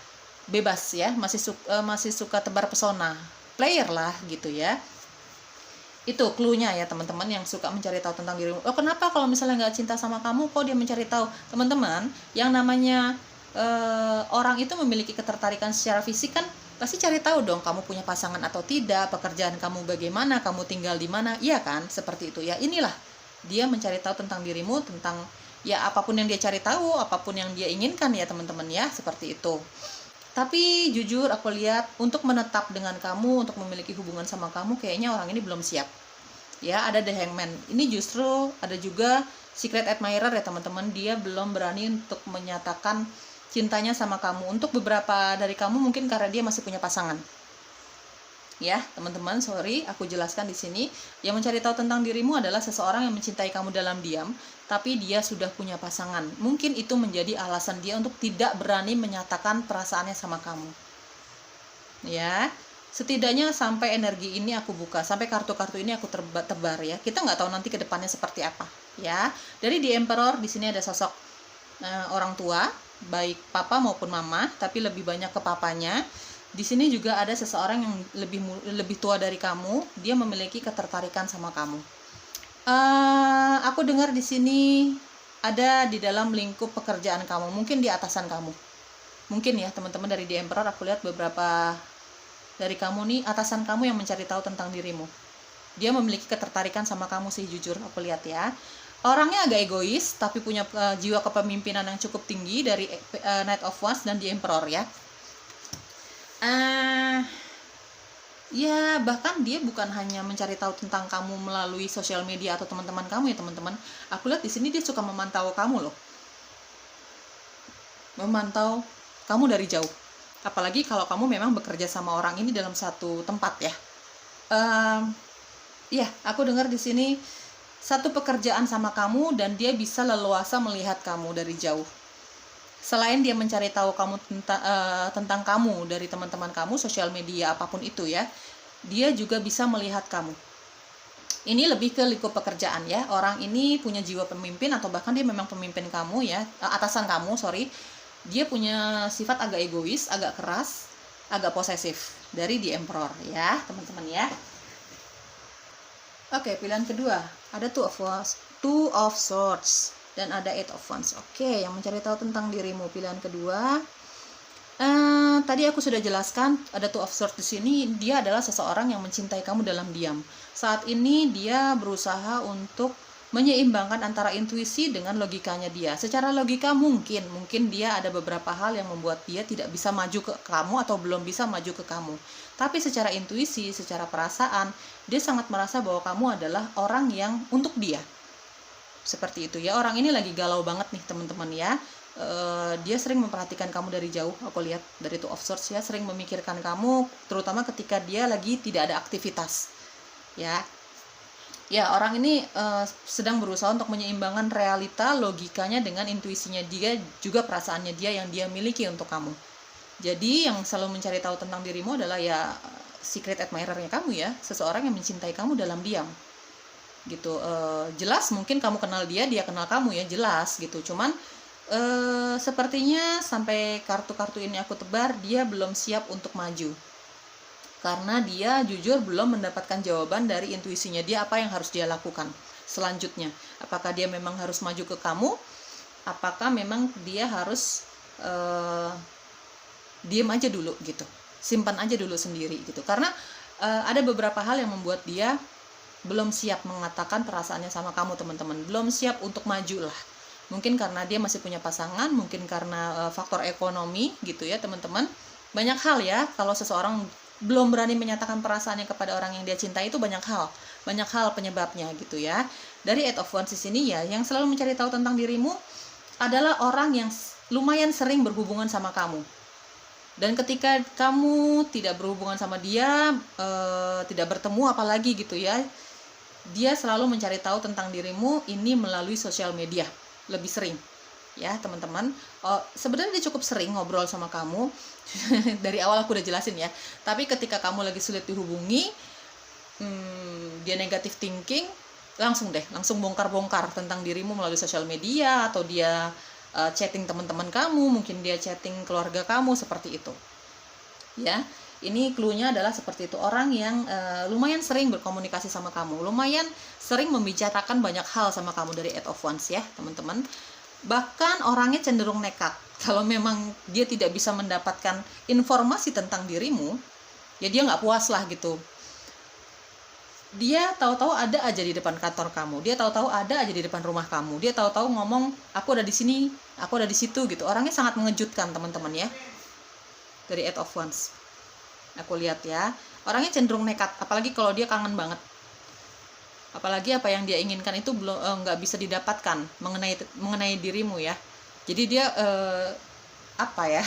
bebas ya, masih suka tebar pesona, player lah gitu ya. Itu clue-nya ya teman-teman yang suka mencari tahu tentang dirimu. Oh, kenapa kalau misalnya nggak cinta sama kamu kok dia mencari tahu? Teman-teman, yang namanya orang itu memiliki ketertarikan secara fisik kan pasti cari tahu dong kamu punya pasangan atau tidak, pekerjaan kamu bagaimana, kamu tinggal di mana, iya kan? Seperti itu ya. Inilah dia mencari tahu tentang dirimu, tentang ya apapun yang dia cari tahu, apapun yang dia inginkan ya teman-teman ya, seperti itu. Tapi jujur aku lihat untuk menetap dengan kamu, untuk memiliki hubungan sama kamu, kayaknya orang ini belum siap. Ya, ada The Hangman. Ini justru ada juga secret admirer ya teman-teman. Dia belum berani untuk menyatakan cintanya sama kamu. Untuk beberapa dari kamu mungkin karena dia masih punya pasangan. Ya, teman-teman, sorry, aku jelaskan di sini. Yang mencari tahu tentang dirimu adalah seseorang yang mencintai kamu dalam diam, tapi dia sudah punya pasangan. Mungkin itu menjadi alasan dia untuk tidak berani menyatakan perasaannya sama kamu. Ya, setidaknya sampai energi ini aku buka, sampai kartu-kartu ini aku tebar ya. Kita nggak tahu nanti ke depannya seperti apa. Ya, dari The Emperor di sini ada sosok orang tua, baik papa maupun mama, tapi lebih banyak ke papanya. Di sini juga ada seseorang yang lebih tua dari kamu, dia memiliki ketertarikan sama kamu. Aku dengar di sini ada di dalam lingkup pekerjaan kamu, mungkin di atasan kamu. Mungkin ya teman-teman, dari The Emperor aku lihat beberapa dari kamu nih, atasan kamu yang mencari tahu tentang dirimu. Dia memiliki ketertarikan sama kamu sih, jujur aku lihat ya. Orangnya agak egois, tapi punya jiwa kepemimpinan yang cukup tinggi dari Knight of Wands dan The Emperor ya. Ya, bahkan dia bukan hanya mencari tahu tentang kamu melalui sosial media atau teman-teman kamu ya teman-teman. Aku lihat di sini dia suka memantau kamu loh. Memantau kamu dari jauh. Apalagi kalau kamu memang bekerja sama orang ini dalam satu tempat ya. Ya, aku dengar di sini satu pekerjaan sama kamu dan dia bisa leluasa melihat kamu dari jauh. Selain dia mencari tahu kamu tentang kamu dari teman-teman kamu, sosial media apapun itu ya, dia juga bisa melihat kamu. Ini lebih ke lingkup pekerjaan ya. Orang ini punya jiwa pemimpin atau bahkan dia memang pemimpin kamu ya, atasan kamu, sorry. Dia punya sifat agak egois, agak keras, agak posesif dari The Emperor ya, teman-teman ya. Oke, pilihan kedua ada Two of Swords dan ada Eight of Wands. Oke, yang mencari tahu tentang dirimu, pilihan kedua. Tadi aku sudah jelaskan ada Two of Swords di sini. Dia adalah seseorang yang mencintai kamu dalam diam. Saat ini dia berusaha untuk menyeimbangkan antara intuisi dengan logikanya dia. Secara logika mungkin dia ada beberapa hal yang membuat dia tidak bisa maju ke kamu atau belum bisa maju ke kamu. Tapi secara intuisi, secara perasaan, dia sangat merasa bahwa kamu adalah orang yang untuk dia. Seperti itu ya. Orang ini lagi galau banget nih teman-teman ya. Dia sering memperhatikan kamu dari jauh. Aku lihat dari Two of Swords ya, sering memikirkan kamu, terutama ketika dia lagi tidak ada aktivitas. Ya, orang ini sedang berusaha untuk menyeimbangkan realita, logikanya dengan intuisinya dia, juga perasaannya dia yang dia miliki untuk kamu. Jadi yang selalu mencari tahu tentang dirimu adalah ya secret admirer-nya kamu ya, seseorang yang mencintai kamu dalam diam. Gitu. Jelas mungkin kamu kenal dia kenal kamu ya, jelas gitu. Cuman sepertinya sampai kartu-kartu ini aku tebar, dia belum siap untuk maju. Karena dia jujur belum mendapatkan jawaban dari intuisinya dia apa yang harus dia lakukan selanjutnya. Apakah dia memang harus maju ke kamu? Apakah memang dia harus diem aja dulu gitu, simpan aja dulu sendiri gitu. Karena ada beberapa hal yang membuat dia belum siap mengatakan perasaannya sama kamu teman-teman. Belum siap untuk maju lah. Mungkin karena dia masih punya pasangan, mungkin karena faktor ekonomi gitu ya teman-teman. Banyak hal ya, kalau seseorang belum berani menyatakan perasaannya kepada orang yang dia cintai itu banyak hal penyebabnya gitu ya. Dari Eight of Wands di sini ya, yang selalu mencari tahu tentang dirimu adalah orang yang lumayan sering berhubungan sama kamu. Dan ketika kamu tidak berhubungan sama dia, tidak bertemu apalagi gitu ya, dia selalu mencari tahu tentang dirimu ini melalui sosial media, lebih sering. Ya teman-teman, sebenarnya dia cukup sering ngobrol sama kamu. Dari awal aku udah jelasin ya. Tapi ketika kamu lagi sulit dihubungi, dia negative thinking, langsung bongkar-bongkar tentang dirimu melalui sosial media, atau dia chatting teman-teman kamu, mungkin dia chatting keluarga kamu, seperti itu. Ya, ini clue-nya adalah seperti itu. Orang yang lumayan sering berkomunikasi sama kamu, lumayan sering membicarakan banyak hal sama kamu dari Eight of Wands ya, teman-teman. Bahkan orangnya cenderung nekat. Kalau memang dia tidak bisa mendapatkan informasi tentang dirimu, ya dia nggak puas lah gitu. Dia tahu-tahu ada aja di depan kantor kamu, dia tahu-tahu ada aja di depan rumah kamu, dia tahu-tahu ngomong aku ada di sini, aku ada di situ gitu. Orangnya sangat mengejutkan, teman-teman ya. Dari Eight of Wands aku lihat ya, orangnya cenderung nekat, apalagi kalau dia kangen banget, apalagi apa yang dia inginkan itu belum nggak bisa didapatkan mengenai dirimu ya. Jadi dia apa ya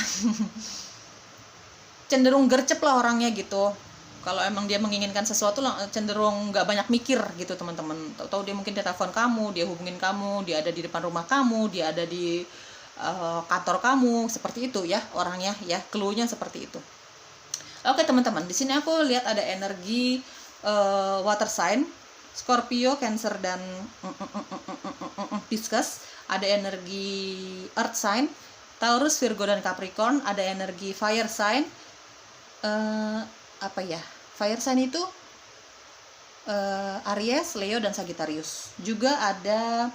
cenderung gercep lah orangnya gitu. Kalau emang dia menginginkan sesuatu cenderung nggak banyak mikir gitu, teman-teman. Tahu dia mungkin dia telepon kamu, dia hubungin kamu, dia ada di depan rumah kamu, dia ada di kantor kamu, seperti itu ya orangnya ya. Clue-nya seperti itu. Oke teman-teman, di sini aku lihat ada energi water sign, Scorpio, Cancer dan Pisces. Ada energi earth sign, Taurus, Virgo dan Capricorn. Ada energi fire sign, apa ya? Fire sign itu Aries, Leo dan Sagittarius. Juga ada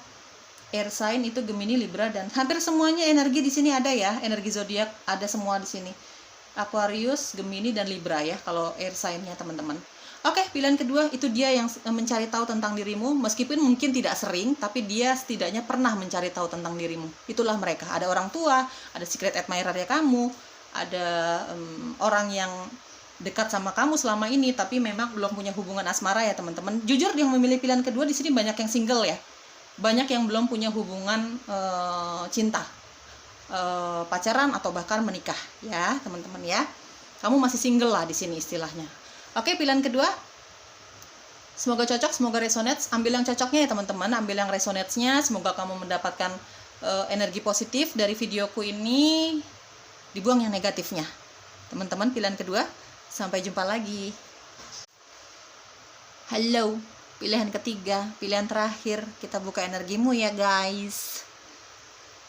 air sign itu Gemini, Libra dan hampir semuanya energi di sini ada ya. Energi zodiak ada semua di sini. Aquarius, Gemini dan Libra ya kalau air sign-nya teman-teman. Oke, pilihan kedua itu dia yang mencari tahu tentang dirimu, meskipun mungkin tidak sering, tapi dia setidaknya pernah mencari tahu tentang dirimu. Itulah mereka. Ada orang tua, ada secret admirer-nya kamu, ada orang yang dekat sama kamu selama ini tapi memang belum punya hubungan asmara ya teman-teman. Jujur yang memilih pilihan kedua di sini banyak yang single ya, banyak yang belum punya hubungan cinta, pacaran atau bahkan menikah ya teman-teman ya. Kamu masih single lah di sini istilahnya. Oke, pilihan kedua semoga cocok, semoga resonates. Ambil yang cocoknya ya teman-teman, ambil yang resonates-nya. Semoga kamu mendapatkan energi positif dari videoku ini, dibuang yang negatifnya teman-teman. Pilihan kedua. Sampai jumpa lagi. Halo, pilihan ketiga, pilihan terakhir. Kita buka energimu ya guys.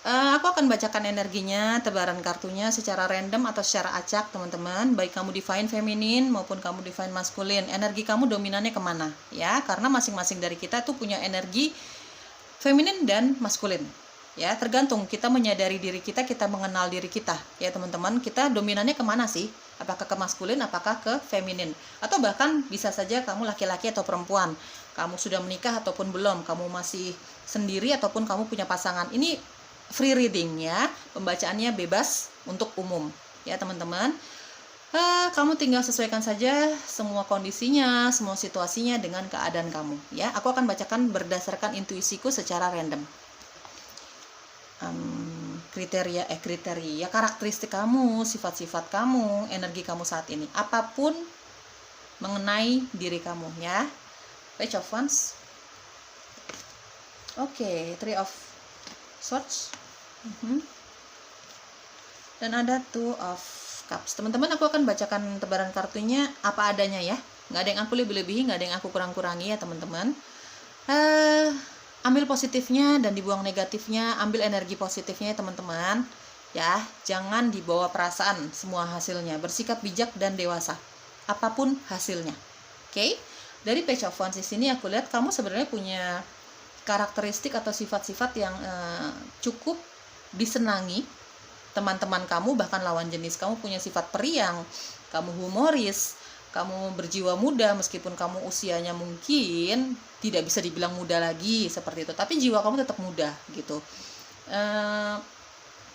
Aku akan bacakan energinya, tebaran kartunya secara random atau secara acak teman-teman. Baik kamu divine feminin maupun kamu divine maskulin. Energi kamu dominannya kemana ya? Karena masing-masing dari kita tuh punya energi feminin dan maskulin. Ya, tergantung kita menyadari diri kita, kita mengenal diri kita ya teman-teman. Kita dominannya kemana sih? Apakah ke maskulin, apakah ke feminin? Atau bahkan bisa saja kamu laki-laki atau perempuan, kamu sudah menikah ataupun belum, kamu masih sendiri ataupun kamu punya pasangan. Ini free reading ya, pembacaannya bebas untuk umum ya teman-teman. Kamu tinggal sesuaikan saja semua kondisinya, semua situasinya dengan keadaan kamu ya. Aku akan bacakan berdasarkan intuisiku secara random. Kriteria karakteristik kamu, sifat-sifat kamu, energi kamu saat ini, apapun mengenai diri kamu ya. Page of Wands. Oke, Three of Swords. Dan ada Two of Cups. Teman-teman, aku akan bacakan tebaran kartunya apa adanya ya. Nggak ada yang aku lebih-lebihi, nggak ada yang aku kurang-kurangi ya teman-teman. Ambil positifnya dan dibuang negatifnya, ambil energi positifnya ya teman-teman ya. Jangan dibawa perasaan semua hasilnya, bersikap bijak dan dewasa apapun hasilnya. Oke? Dari Page of Wands di sini aku lihat kamu sebenarnya punya karakteristik atau sifat-sifat yang cukup disenangi teman-teman kamu, bahkan lawan jenis kamu. Punya sifat periang, kamu humoris, kamu berjiwa muda meskipun kamu usianya mungkin tidak bisa dibilang muda lagi seperti itu, tapi jiwa kamu tetap muda gitu.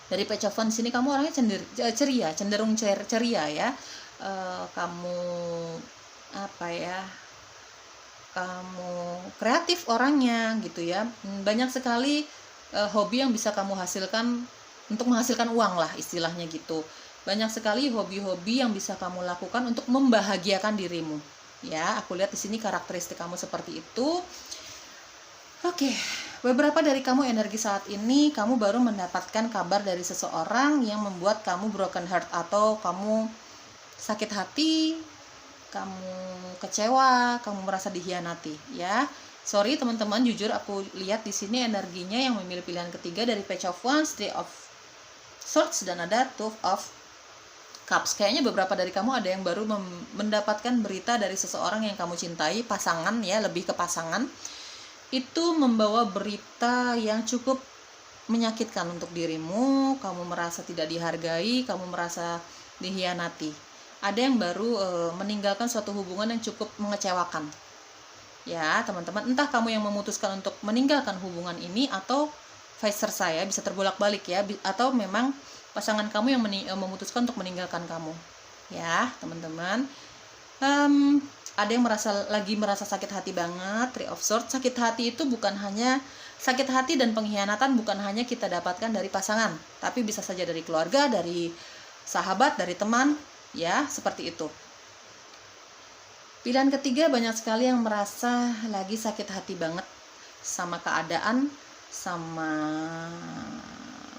Dari Page of Wands sini kamu orangnya ceria, cenderung ceria ya. Kamu apa ya? Kamu kreatif orangnya gitu ya. Banyak sekali hobi yang bisa kamu hasilkan untuk menghasilkan uang lah istilahnya gitu. Banyak sekali hobi-hobi yang bisa kamu lakukan untuk membahagiakan dirimu. Ya, aku lihat di sini karakteristik kamu seperti itu. Oke, beberapa dari kamu energi saat ini, kamu baru mendapatkan kabar dari seseorang yang membuat kamu broken heart atau kamu sakit hati, kamu kecewa, kamu merasa dikhianati ya. Sorry teman-teman, jujur aku lihat di sini energinya yang memilih pilihan ketiga dari Page of Wands, Three of Swords, dan ada Two of Cups. Kayaknya beberapa dari kamu ada yang baru mendapatkan berita dari seseorang yang kamu cintai, pasangan ya, lebih ke pasangan. Itu membawa berita yang cukup menyakitkan untuk dirimu, kamu merasa tidak dihargai, kamu merasa dikhianati. Ada yang baru meninggalkan suatu hubungan yang cukup mengecewakan. Ya, teman-teman, entah kamu yang memutuskan untuk meninggalkan hubungan ini atau vice versa ya, bisa terbolak-balik ya, atau memang pasangan kamu yang memutuskan untuk meninggalkan kamu. Ya, teman-teman. Ada yang lagi merasa sakit hati banget. Three of Swords. Sakit hati itu bukan hanya sakit hati dan pengkhianatan bukan hanya kita dapatkan dari pasangan, tapi bisa saja dari keluarga, dari sahabat, dari teman, ya, seperti itu. Pilihan ketiga, banyak sekali yang merasa lagi sakit hati banget sama keadaan, sama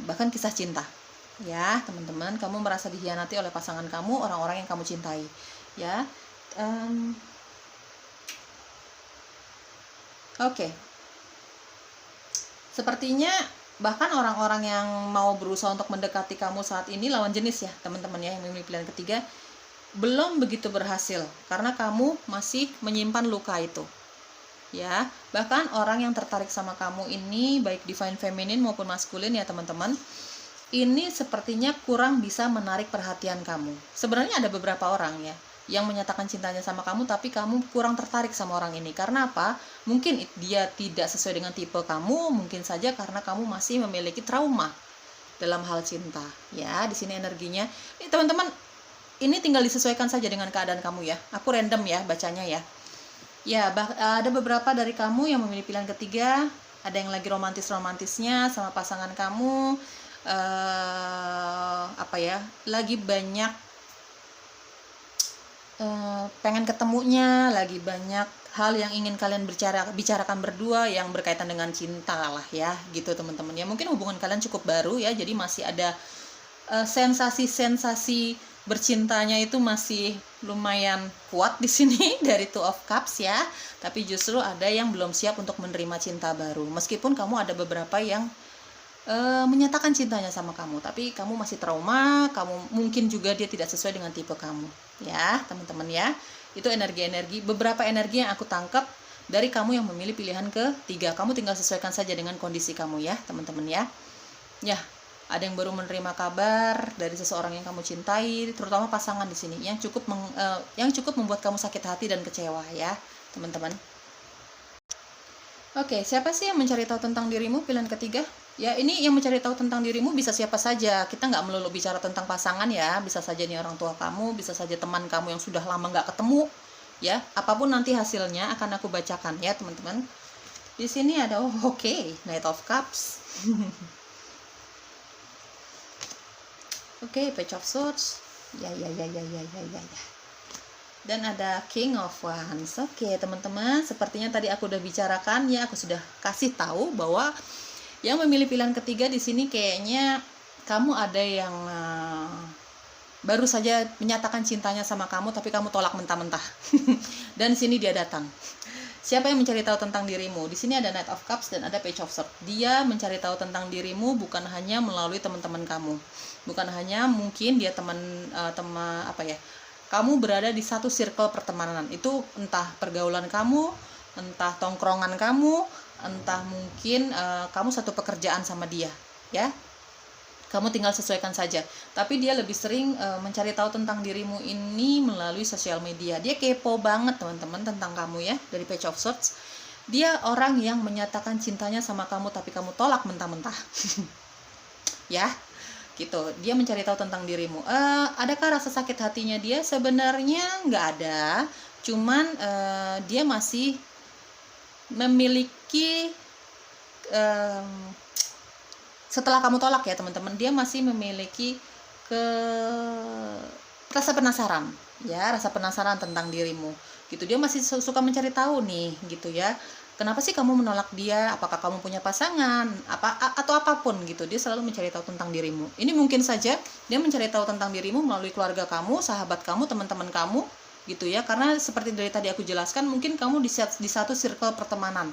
bahkan kisah cinta. Ya, teman-teman, kamu merasa dikhianati oleh pasangan kamu, orang-orang yang kamu cintai. Ya, oke. Sepertinya bahkan orang-orang yang mau berusaha untuk mendekati kamu saat ini, lawan jenis ya, teman-teman ya, yang memilih pilihan ketiga, belum begitu berhasil karena kamu masih menyimpan luka itu. Ya, bahkan orang yang tertarik sama kamu ini, baik divine feminine maupun maskulin ya teman-teman, ini sepertinya kurang bisa menarik perhatian kamu. Sebenarnya ada beberapa orang ya yang menyatakan cintanya sama kamu, tapi kamu kurang tertarik sama orang ini. Karena apa? Mungkin dia tidak sesuai dengan tipe kamu, mungkin saja karena kamu masih memiliki trauma dalam hal cinta. Ya, di sini energinya. Ini teman-teman, ini tinggal disesuaikan saja dengan keadaan kamu ya. Aku random ya bacanya ya. Ya, ada beberapa dari kamu yang memilih pilihan ketiga, ada yang lagi romantis-romantisnya sama pasangan kamu, lagi banyak pengen ketemunya, lagi banyak hal yang ingin kalian bicarakan berdua yang berkaitan dengan cinta lah ya, gitu teman-teman ya. Mungkin hubungan kalian cukup baru ya, jadi masih ada sensasi bercintanya itu masih lumayan kuat di sini dari Two of Cups ya. Tapi justru ada yang belum siap untuk menerima cinta baru. Meskipun kamu ada beberapa yang menyatakan cintanya sama kamu, tapi kamu masih trauma, kamu mungkin juga dia tidak sesuai dengan tipe kamu. Ya, teman-teman ya. Itu beberapa energi yang aku tangkap dari kamu yang memilih pilihan ketiga. Kamu tinggal sesuaikan saja dengan kondisi kamu ya, teman-teman ya. Ya, ada yang baru menerima kabar dari seseorang yang kamu cintai, terutama pasangan di sini yang cukup membuat kamu sakit hati dan kecewa ya, teman-teman. Oke, siapa sih yang mencari tahu tentang dirimu? Pilihan ketiga. Ya, ini yang mencari tahu tentang dirimu bisa siapa saja. Kita nggak melulu bicara tentang pasangan ya. Bisa saja nih orang tua kamu, bisa saja teman kamu yang sudah lama nggak ketemu. Ya, apapun nanti hasilnya akan aku bacakan ya, teman-teman. Di sini ada Knight of Cups. Oke, Page of Swords. Ya. Dan ada King of Wands. Oke, teman-teman, sepertinya tadi aku udah bicarakan ya, aku sudah kasih tahu bahwa yang memilih pilihan ketiga di sini kayaknya kamu ada yang baru saja menyatakan cintanya sama kamu, tapi kamu tolak mentah-mentah. Dan sini dia datang. Siapa yang mencari tahu tentang dirimu? Di sini ada Knight of Cups dan ada Page of Swords. Dia mencari tahu tentang dirimu bukan hanya melalui teman-teman kamu, bukan hanya mungkin dia kamu berada di satu circle pertemanan. Itu entah pergaulan kamu, entah tongkrongan kamu, entah mungkin kamu satu pekerjaan sama dia, ya. Kamu tinggal sesuaikan saja. Tapi dia lebih sering mencari tahu tentang dirimu ini melalui sosial media. Dia kepo banget teman-teman tentang kamu ya, dari Page of Swords. Dia orang yang menyatakan cintanya sama kamu tapi kamu tolak mentah-mentah. Ya, gitu. Dia mencari tahu tentang dirimu. Adakah rasa sakit hatinya dia? Sebenarnya nggak ada. Cuman dia masih memiliki setelah kamu tolak ya teman-teman, dia masih memiliki rasa penasaran ya, rasa penasaran tentang dirimu gitu. Dia masih suka mencari tahu nih gitu ya, kenapa sih kamu menolak dia, apakah kamu punya pasangan atau apapun gitu. Dia selalu mencari tahu tentang dirimu. Ini mungkin saja dia mencari tahu tentang dirimu melalui keluarga kamu, sahabat kamu, teman-teman kamu gitu ya, karena seperti dari tadi aku jelaskan, mungkin kamu di satu circle pertemanan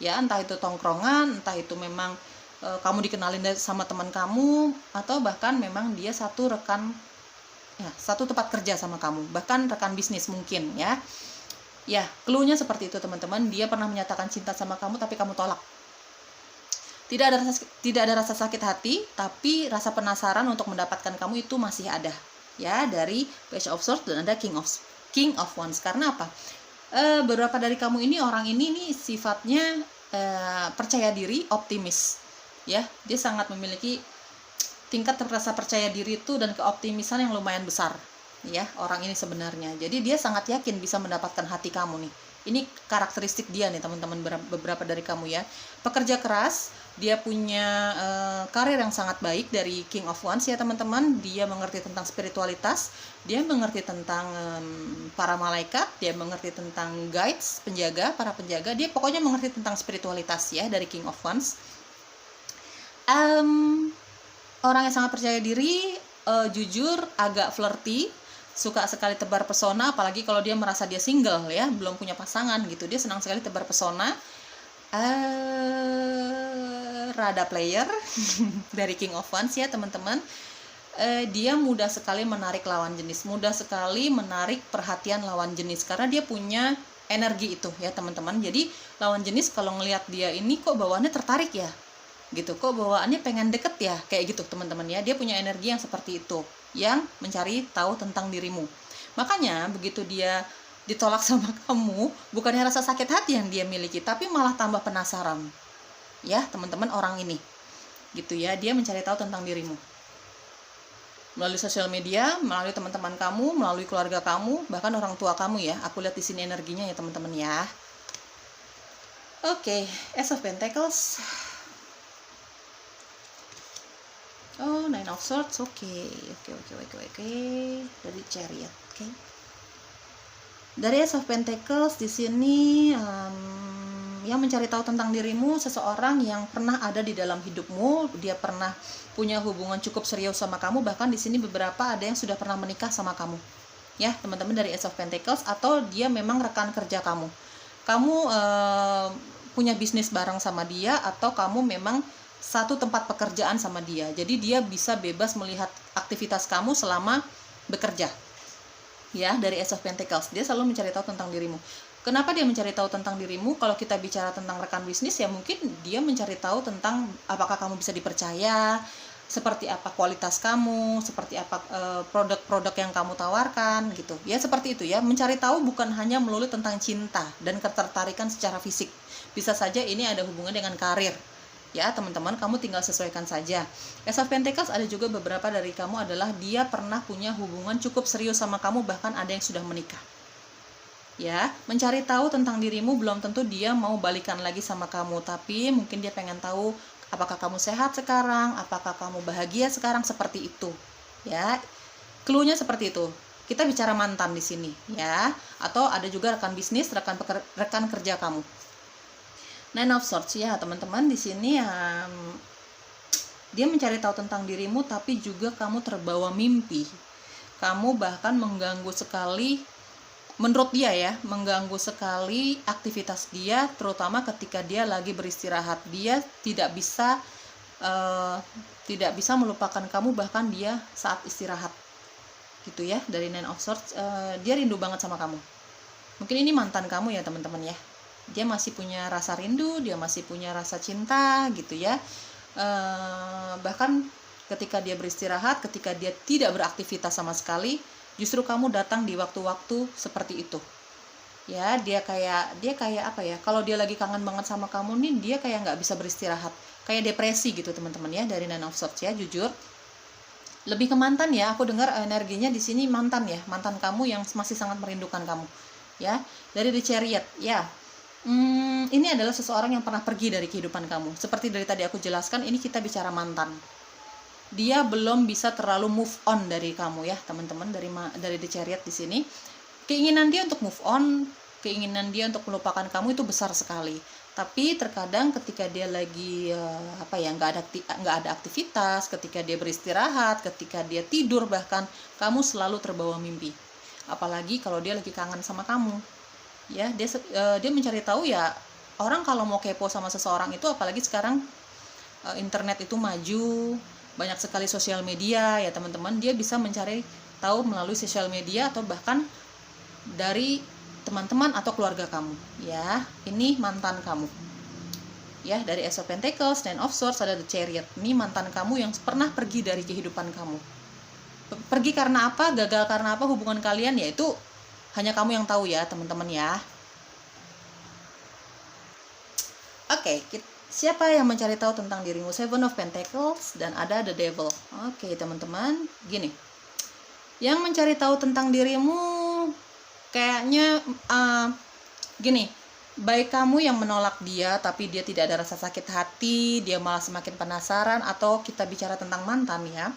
ya, entah itu tongkrongan, entah itu memang kamu dikenalin sama teman kamu, atau bahkan memang dia satu rekan ya, satu tempat kerja sama kamu, bahkan rekan bisnis mungkin ya. Ya, clue-nya seperti itu teman-teman. Dia pernah menyatakan cinta sama kamu tapi kamu tolak. Tidak ada rasa sakit hati, tapi rasa penasaran untuk mendapatkan kamu itu masih ada. Ya, dari Page of Swords dan ada King of Wands. Karena apa? Beberapa dari kamu ini, orang ini nih sifatnya percaya diri, optimis. Ya, dia sangat memiliki tingkat rasa percaya diri itu dan keoptimisan yang lumayan besar. Ya, orang ini sebenarnya. Jadi dia sangat yakin bisa mendapatkan hati kamu nih. Ini karakteristik dia nih teman-teman, beberapa dari kamu ya. Pekerja keras, dia punya karir yang sangat baik dari King of Wands ya teman-teman. Dia mengerti tentang spiritualitas, dia mengerti tentang para malaikat, dia mengerti tentang guides, para penjaga. Dia pokoknya mengerti tentang spiritualitas ya dari King of Wands. Orang yang sangat percaya diri, jujur, agak flirty, suka sekali tebar pesona, apalagi kalau dia merasa dia single ya, belum punya pasangan gitu. Dia senang sekali tebar pesona. Rada player dari King of Wands ya teman-teman. Dia mudah sekali menarik lawan jenis, mudah sekali menarik perhatian lawan jenis, karena dia punya energi itu ya teman-teman. Jadi lawan jenis kalau ngelihat dia ini kok bawaannya tertarik ya gitu, kok bawaannya pengen deket ya, kayak gitu teman-teman ya. Dia punya energi yang seperti itu, yang mencari tahu tentang dirimu. Makanya begitu dia ditolak sama kamu, bukannya rasa sakit hati yang dia miliki, tapi malah tambah penasaran ya teman-teman. Orang ini gitu ya, dia mencari tahu tentang dirimu melalui sosial media, melalui teman-teman kamu, melalui keluarga kamu, bahkan orang tua kamu ya. Aku lihat di sini energinya ya teman-teman ya. Oke, Ace of Pentacles. Oh, Nine of Swords. Oke. Dari Chariot. Oke. Dari Ace of Pentacles di sini yang mencari tahu tentang dirimu, seseorang yang pernah ada di dalam hidupmu, dia pernah punya hubungan cukup serius sama kamu, bahkan di sini beberapa ada yang sudah pernah menikah sama kamu. Ya, teman-teman dari Ace of Pentacles, atau dia memang rekan kerja kamu. Kamu punya bisnis bareng sama dia, atau kamu memang satu tempat pekerjaan sama dia. Jadi dia bisa bebas melihat aktivitas kamu selama bekerja. Ya, dari Ace of Pentacles, dia selalu mencari tahu tentang dirimu. Kenapa dia mencari tahu tentang dirimu? Kalau kita bicara tentang rekan bisnis ya, mungkin dia mencari tahu tentang apakah kamu bisa dipercaya, seperti apa kualitas kamu, seperti apa produk-produk yang kamu tawarkan gitu. Ya, seperti itu ya. Mencari tahu bukan hanya melulu tentang cinta dan ketertarikan secara fisik. Bisa saja ini ada hubungan dengan karir. Ya teman-teman, kamu tinggal sesuaikan saja. Ace of Pentacles ada juga beberapa dari kamu adalah dia pernah punya hubungan cukup serius sama kamu, bahkan ada yang sudah menikah. Ya, mencari tahu tentang dirimu, belum tentu dia mau balikan lagi sama kamu, tapi mungkin dia pengen tahu apakah kamu sehat sekarang, apakah kamu bahagia sekarang, seperti itu. Ya, clue-nya seperti itu. Kita bicara mantan di sini, ya. Atau ada juga rekan bisnis, rekan kerja kamu. Nine of Swords ya teman-teman, di sini dia mencari tahu tentang dirimu, tapi juga kamu terbawa mimpi. Kamu bahkan mengganggu sekali, menurut dia ya, mengganggu sekali aktivitas dia, terutama ketika dia lagi beristirahat. Dia tidak bisa melupakan kamu bahkan dia saat istirahat. Gitu ya, dari Nine of Swords. Dia rindu banget sama kamu. Mungkin ini mantan kamu ya teman-teman ya. Dia masih punya rasa rindu, dia masih punya rasa cinta gitu ya. Bahkan ketika dia beristirahat, ketika dia tidak beraktivitas sama sekali, justru kamu datang di waktu-waktu seperti itu. Ya, dia kayak apa ya? Kalau dia lagi kangen banget sama kamu nih, dia kayak nggak bisa beristirahat, kayak depresi gitu teman-teman ya, dari Nine of Swords ya. Jujur, lebih ke mantan ya. Aku dengar energinya di sini mantan ya, mantan kamu yang masih sangat merindukan kamu. Ya, dari The Chariot ya. Ini adalah seseorang yang pernah pergi dari kehidupan kamu. Seperti dari tadi aku jelaskan, ini kita bicara mantan. Dia belum bisa terlalu move on dari kamu ya, teman-teman, dari The Chariot di sini. Keinginan dia untuk move on, keinginan dia untuk melupakan kamu itu besar sekali. Tapi terkadang ketika dia lagi nggak ada aktivitas, ketika dia beristirahat, ketika dia tidur bahkan, kamu selalu terbawa mimpi. apalagi kalau dia lagi kangen sama kamu. Ya, dia mencari tahu ya. Orang kalau mau kepo sama seseorang itu, apalagi sekarang internet itu maju, banyak sekali sosial media ya teman-teman, dia bisa mencari tahu melalui sosial media atau bahkan dari teman-teman atau keluarga kamu. Ya, ini mantan kamu. Ya, dari Ace of Pentacles, Ten of Swords, ada The Chariot. Ini mantan kamu yang pernah pergi dari kehidupan kamu. Pergi karena apa, gagal karena apa hubungan kalian, yaitu hanya kamu yang tahu ya teman-teman ya. Oke, siapa yang mencari tahu tentang dirimu? Seven of Pentacles dan ada The Devil. Oke teman-teman, gini. Yang mencari tahu tentang dirimu kayaknya gini. Baik kamu yang menolak dia tapi dia tidak ada rasa sakit hati, dia malah semakin penasaran, atau kita bicara tentang mantan ya.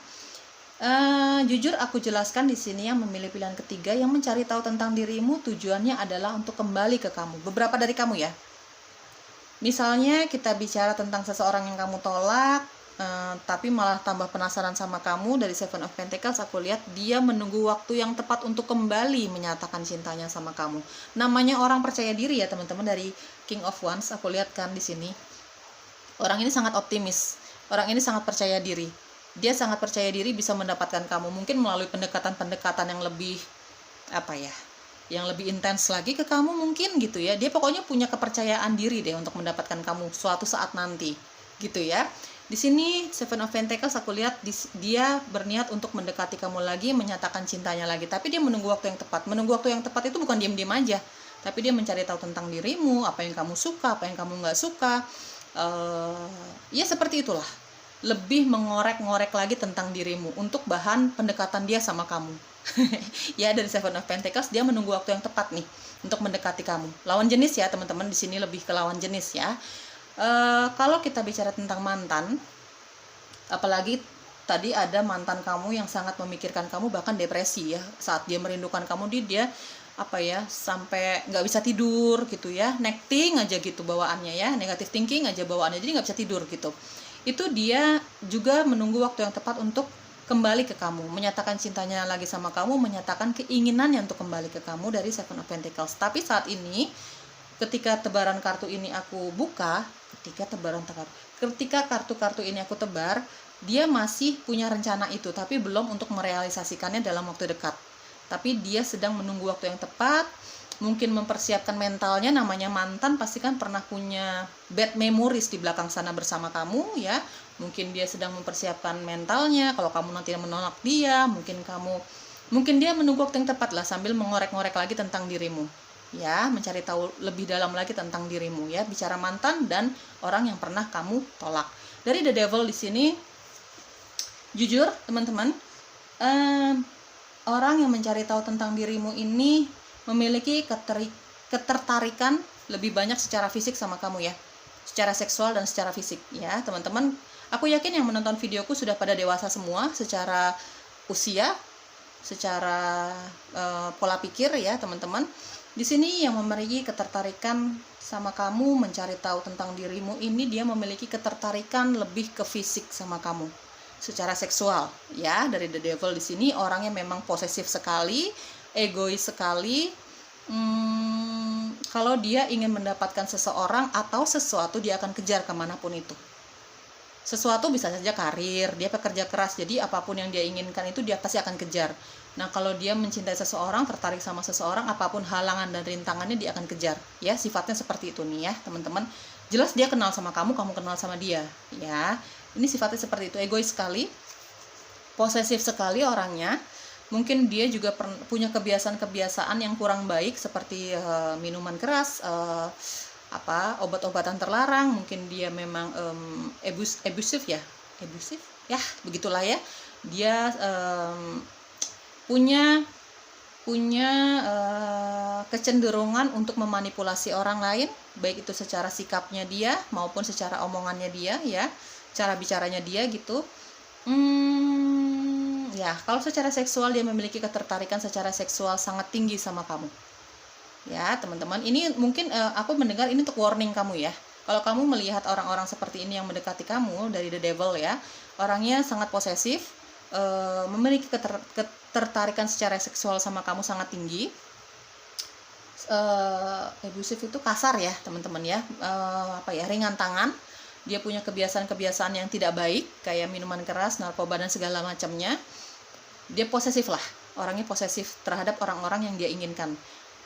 Jujur aku jelaskan di sini, yang memilih pilihan ketiga yang mencari tahu tentang dirimu tujuannya adalah untuk kembali ke kamu. Beberapa dari kamu ya. Misalnya kita bicara tentang seseorang yang kamu tolak, tapi malah tambah penasaran sama kamu. Dari Seven of Pentacles aku lihat dia menunggu waktu yang tepat untuk kembali menyatakan cintanya sama kamu. Namanya orang percaya diri ya teman-teman. Dari King of Wands aku lihat kan di sini. Orang ini sangat optimis. Orang ini sangat percaya diri. Dia sangat percaya diri bisa mendapatkan kamu. Mungkin melalui pendekatan-pendekatan yang lebih yang lebih intens lagi ke kamu mungkin gitu ya. Dia pokoknya punya kepercayaan diri deh untuk mendapatkan kamu suatu saat nanti gitu ya. Di sini Seven of Pentacles aku lihat dia berniat untuk mendekati kamu lagi, menyatakan cintanya lagi, tapi dia menunggu waktu yang tepat. Menunggu waktu yang tepat itu bukan diam-diam aja, tapi dia mencari tahu tentang dirimu, apa yang kamu suka, apa yang kamu nggak suka. Ya seperti itulah. Lebih mengorek-ngorek lagi tentang dirimu untuk bahan pendekatan dia sama kamu. Ya, dari Seven of Pentacles dia menunggu waktu yang tepat nih untuk mendekati kamu. Lawan jenis ya teman-teman, di sini lebih ke lawan jenis ya. Kalau kita bicara tentang mantan, apalagi tadi ada mantan kamu yang sangat memikirkan kamu, bahkan depresi ya saat dia merindukan kamu. Dia sampai nggak bisa tidur gitu ya, necting aja gitu bawaannya ya, negative thinking aja bawaannya, jadi nggak bisa tidur gitu. Itu dia juga menunggu waktu yang tepat untuk kembali ke kamu, menyatakan cintanya lagi sama kamu, menyatakan keinginannya untuk kembali ke kamu dari Seven of Pentacles. Tapi saat ini ketika tebaran kartu ini aku buka, ketika kartu-kartu ini aku tebar, dia masih punya rencana itu, tapi belum untuk merealisasikannya dalam waktu dekat. Tapi dia sedang menunggu waktu yang tepat, mungkin mempersiapkan mentalnya. Namanya mantan pasti kan pernah punya bad memories di belakang sana bersama kamu ya. Mungkin dia sedang mempersiapkan mentalnya, kalau kamu nanti menolak dia, mungkin dia menunggu waktu yang tepat lah, sambil mengorek-ngorek lagi tentang dirimu. Ya, mencari tahu lebih dalam lagi tentang dirimu ya, bicara mantan dan orang yang pernah kamu tolak. Dari The Devil di sini, jujur teman-teman, orang yang mencari tahu tentang dirimu ini memiliki ketertarikan lebih banyak secara fisik sama kamu ya, secara seksual dan secara fisik ya teman-teman. Aku yakin yang menonton videoku sudah pada dewasa semua secara usia, secara pola pikir ya teman-teman. Di sini yang memiliki ketertarikan sama kamu, mencari tahu tentang dirimu ini, dia memiliki ketertarikan lebih ke fisik sama kamu, secara seksual ya. Dari The Devil di sini orangnya memang posesif sekali, egois sekali. Kalau dia ingin mendapatkan seseorang atau sesuatu, dia akan kejar kemanapun itu. Sesuatu bisa saja karir, dia pekerja keras, jadi apapun yang dia inginkan itu dia pasti akan kejar. Nah, kalau dia mencintai seseorang, tertarik sama seseorang, apapun halangan dan rintangannya dia akan kejar. Ya, sifatnya seperti itu nih ya, teman-teman. Jelas dia kenal sama kamu, kamu kenal sama dia, ya. Ini sifatnya seperti itu, egois sekali, posesif sekali orangnya. Mungkin dia juga punya kebiasaan-kebiasaan yang kurang baik, seperti minuman keras, obat-obatan terlarang. Mungkin dia memang abusif ya, begitulah ya. Dia punya kecenderungan untuk memanipulasi orang lain, baik itu secara sikapnya dia maupun secara omongannya dia ya, cara bicaranya dia gitu. Ya, kalau secara seksual dia memiliki ketertarikan secara seksual sangat tinggi sama kamu. Ya, teman-teman, ini mungkin aku mendengar ini untuk warning kamu ya. Kalau kamu melihat orang-orang seperti ini yang mendekati kamu dari The Devil ya, orangnya sangat posesif, memiliki ketertarikan secara seksual sama kamu sangat tinggi. Abusif itu kasar ya teman-teman ya, ringan tangan. Dia punya kebiasaan-kebiasaan yang tidak baik, kayak minuman keras, narkoba dan segala macamnya. Dia posesif lah, orangnya posesif terhadap orang-orang yang dia inginkan.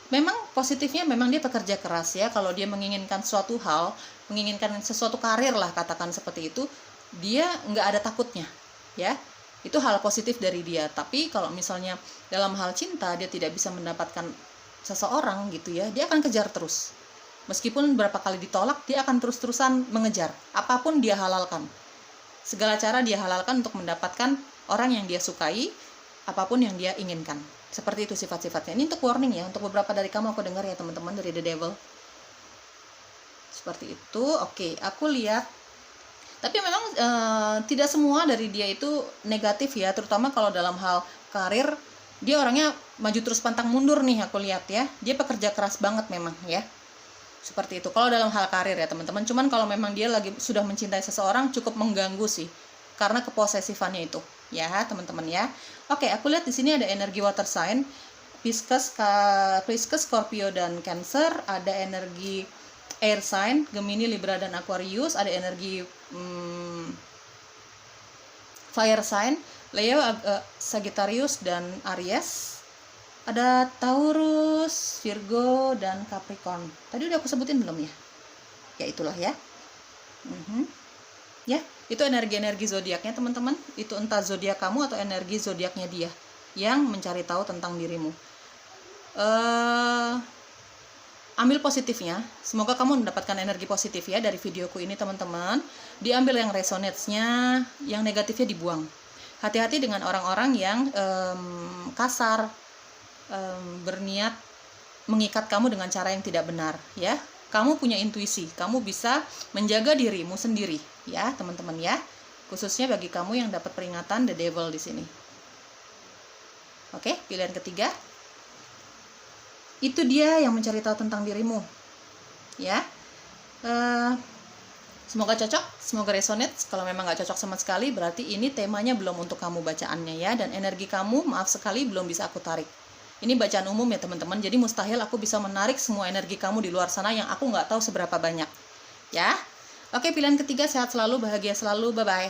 Memang positifnya memang dia pekerja keras ya, kalau dia menginginkan suatu hal, menginginkan sesuatu karir lah katakan seperti itu, dia nggak ada takutnya ya, itu hal positif dari dia. Tapi kalau misalnya dalam hal cinta dia tidak bisa mendapatkan seseorang gitu ya, dia akan kejar terus, meskipun berapa kali ditolak dia akan terus-terusan mengejar, apapun dia halalkan, segala cara dia halalkan untuk mendapatkan orang yang dia sukai, apapun yang dia inginkan. Seperti itu sifat-sifatnya. Ini untuk warning ya, untuk beberapa dari kamu aku dengar ya teman-teman, dari The Devil. Seperti itu. Oke, aku lihat. Tapi memang tidak semua dari dia itu negatif ya, terutama kalau dalam hal karir. Dia orangnya maju terus pantang mundur nih aku lihat ya. Dia pekerja keras banget memang ya. Seperti itu. Kalau dalam hal karir ya teman-teman. Cuman kalau memang dia lagi sudah mencintai seseorang cukup mengganggu sih, karena keposesifannya itu. Ya teman-teman ya. Oke, aku lihat di sini ada energi water sign, Pisces, Scorpio dan Cancer, ada energi air sign, Gemini, Libra dan Aquarius, ada energi fire sign, Leo, Sagittarius dan Aries, ada Taurus, Virgo dan Capricorn. Tadi udah aku sebutin belum ya? Ya itulah ya. Ya, itu energi-energi zodiaknya teman-teman. Itu entah zodiak kamu atau energi zodiaknya dia yang mencari tahu tentang dirimu. Ambil positifnya. Semoga kamu mendapatkan energi positif ya dari videoku ini teman-teman. Diambil yang resonates-nya, yang negatifnya dibuang. Hati-hati dengan orang-orang yang kasar, berniat mengikat kamu dengan cara yang tidak benar ya. Kamu punya intuisi, kamu bisa menjaga dirimu sendiri ya teman-teman ya, khususnya bagi kamu yang dapat peringatan The Devil di sini. Oke, pilihan ketiga itu dia yang mencari tahu tentang dirimu ya. Semoga cocok, semoga resonate. Kalau memang nggak cocok sama sekali, berarti ini temanya belum untuk kamu bacaannya ya, dan energi kamu maaf sekali belum bisa aku tarik. Ini bacaan umum ya teman-teman, jadi mustahil aku bisa menarik semua energi kamu di luar sana yang aku nggak tahu seberapa banyak ya. Oke, pilihan ketiga, sehat selalu, bahagia selalu, bye-bye.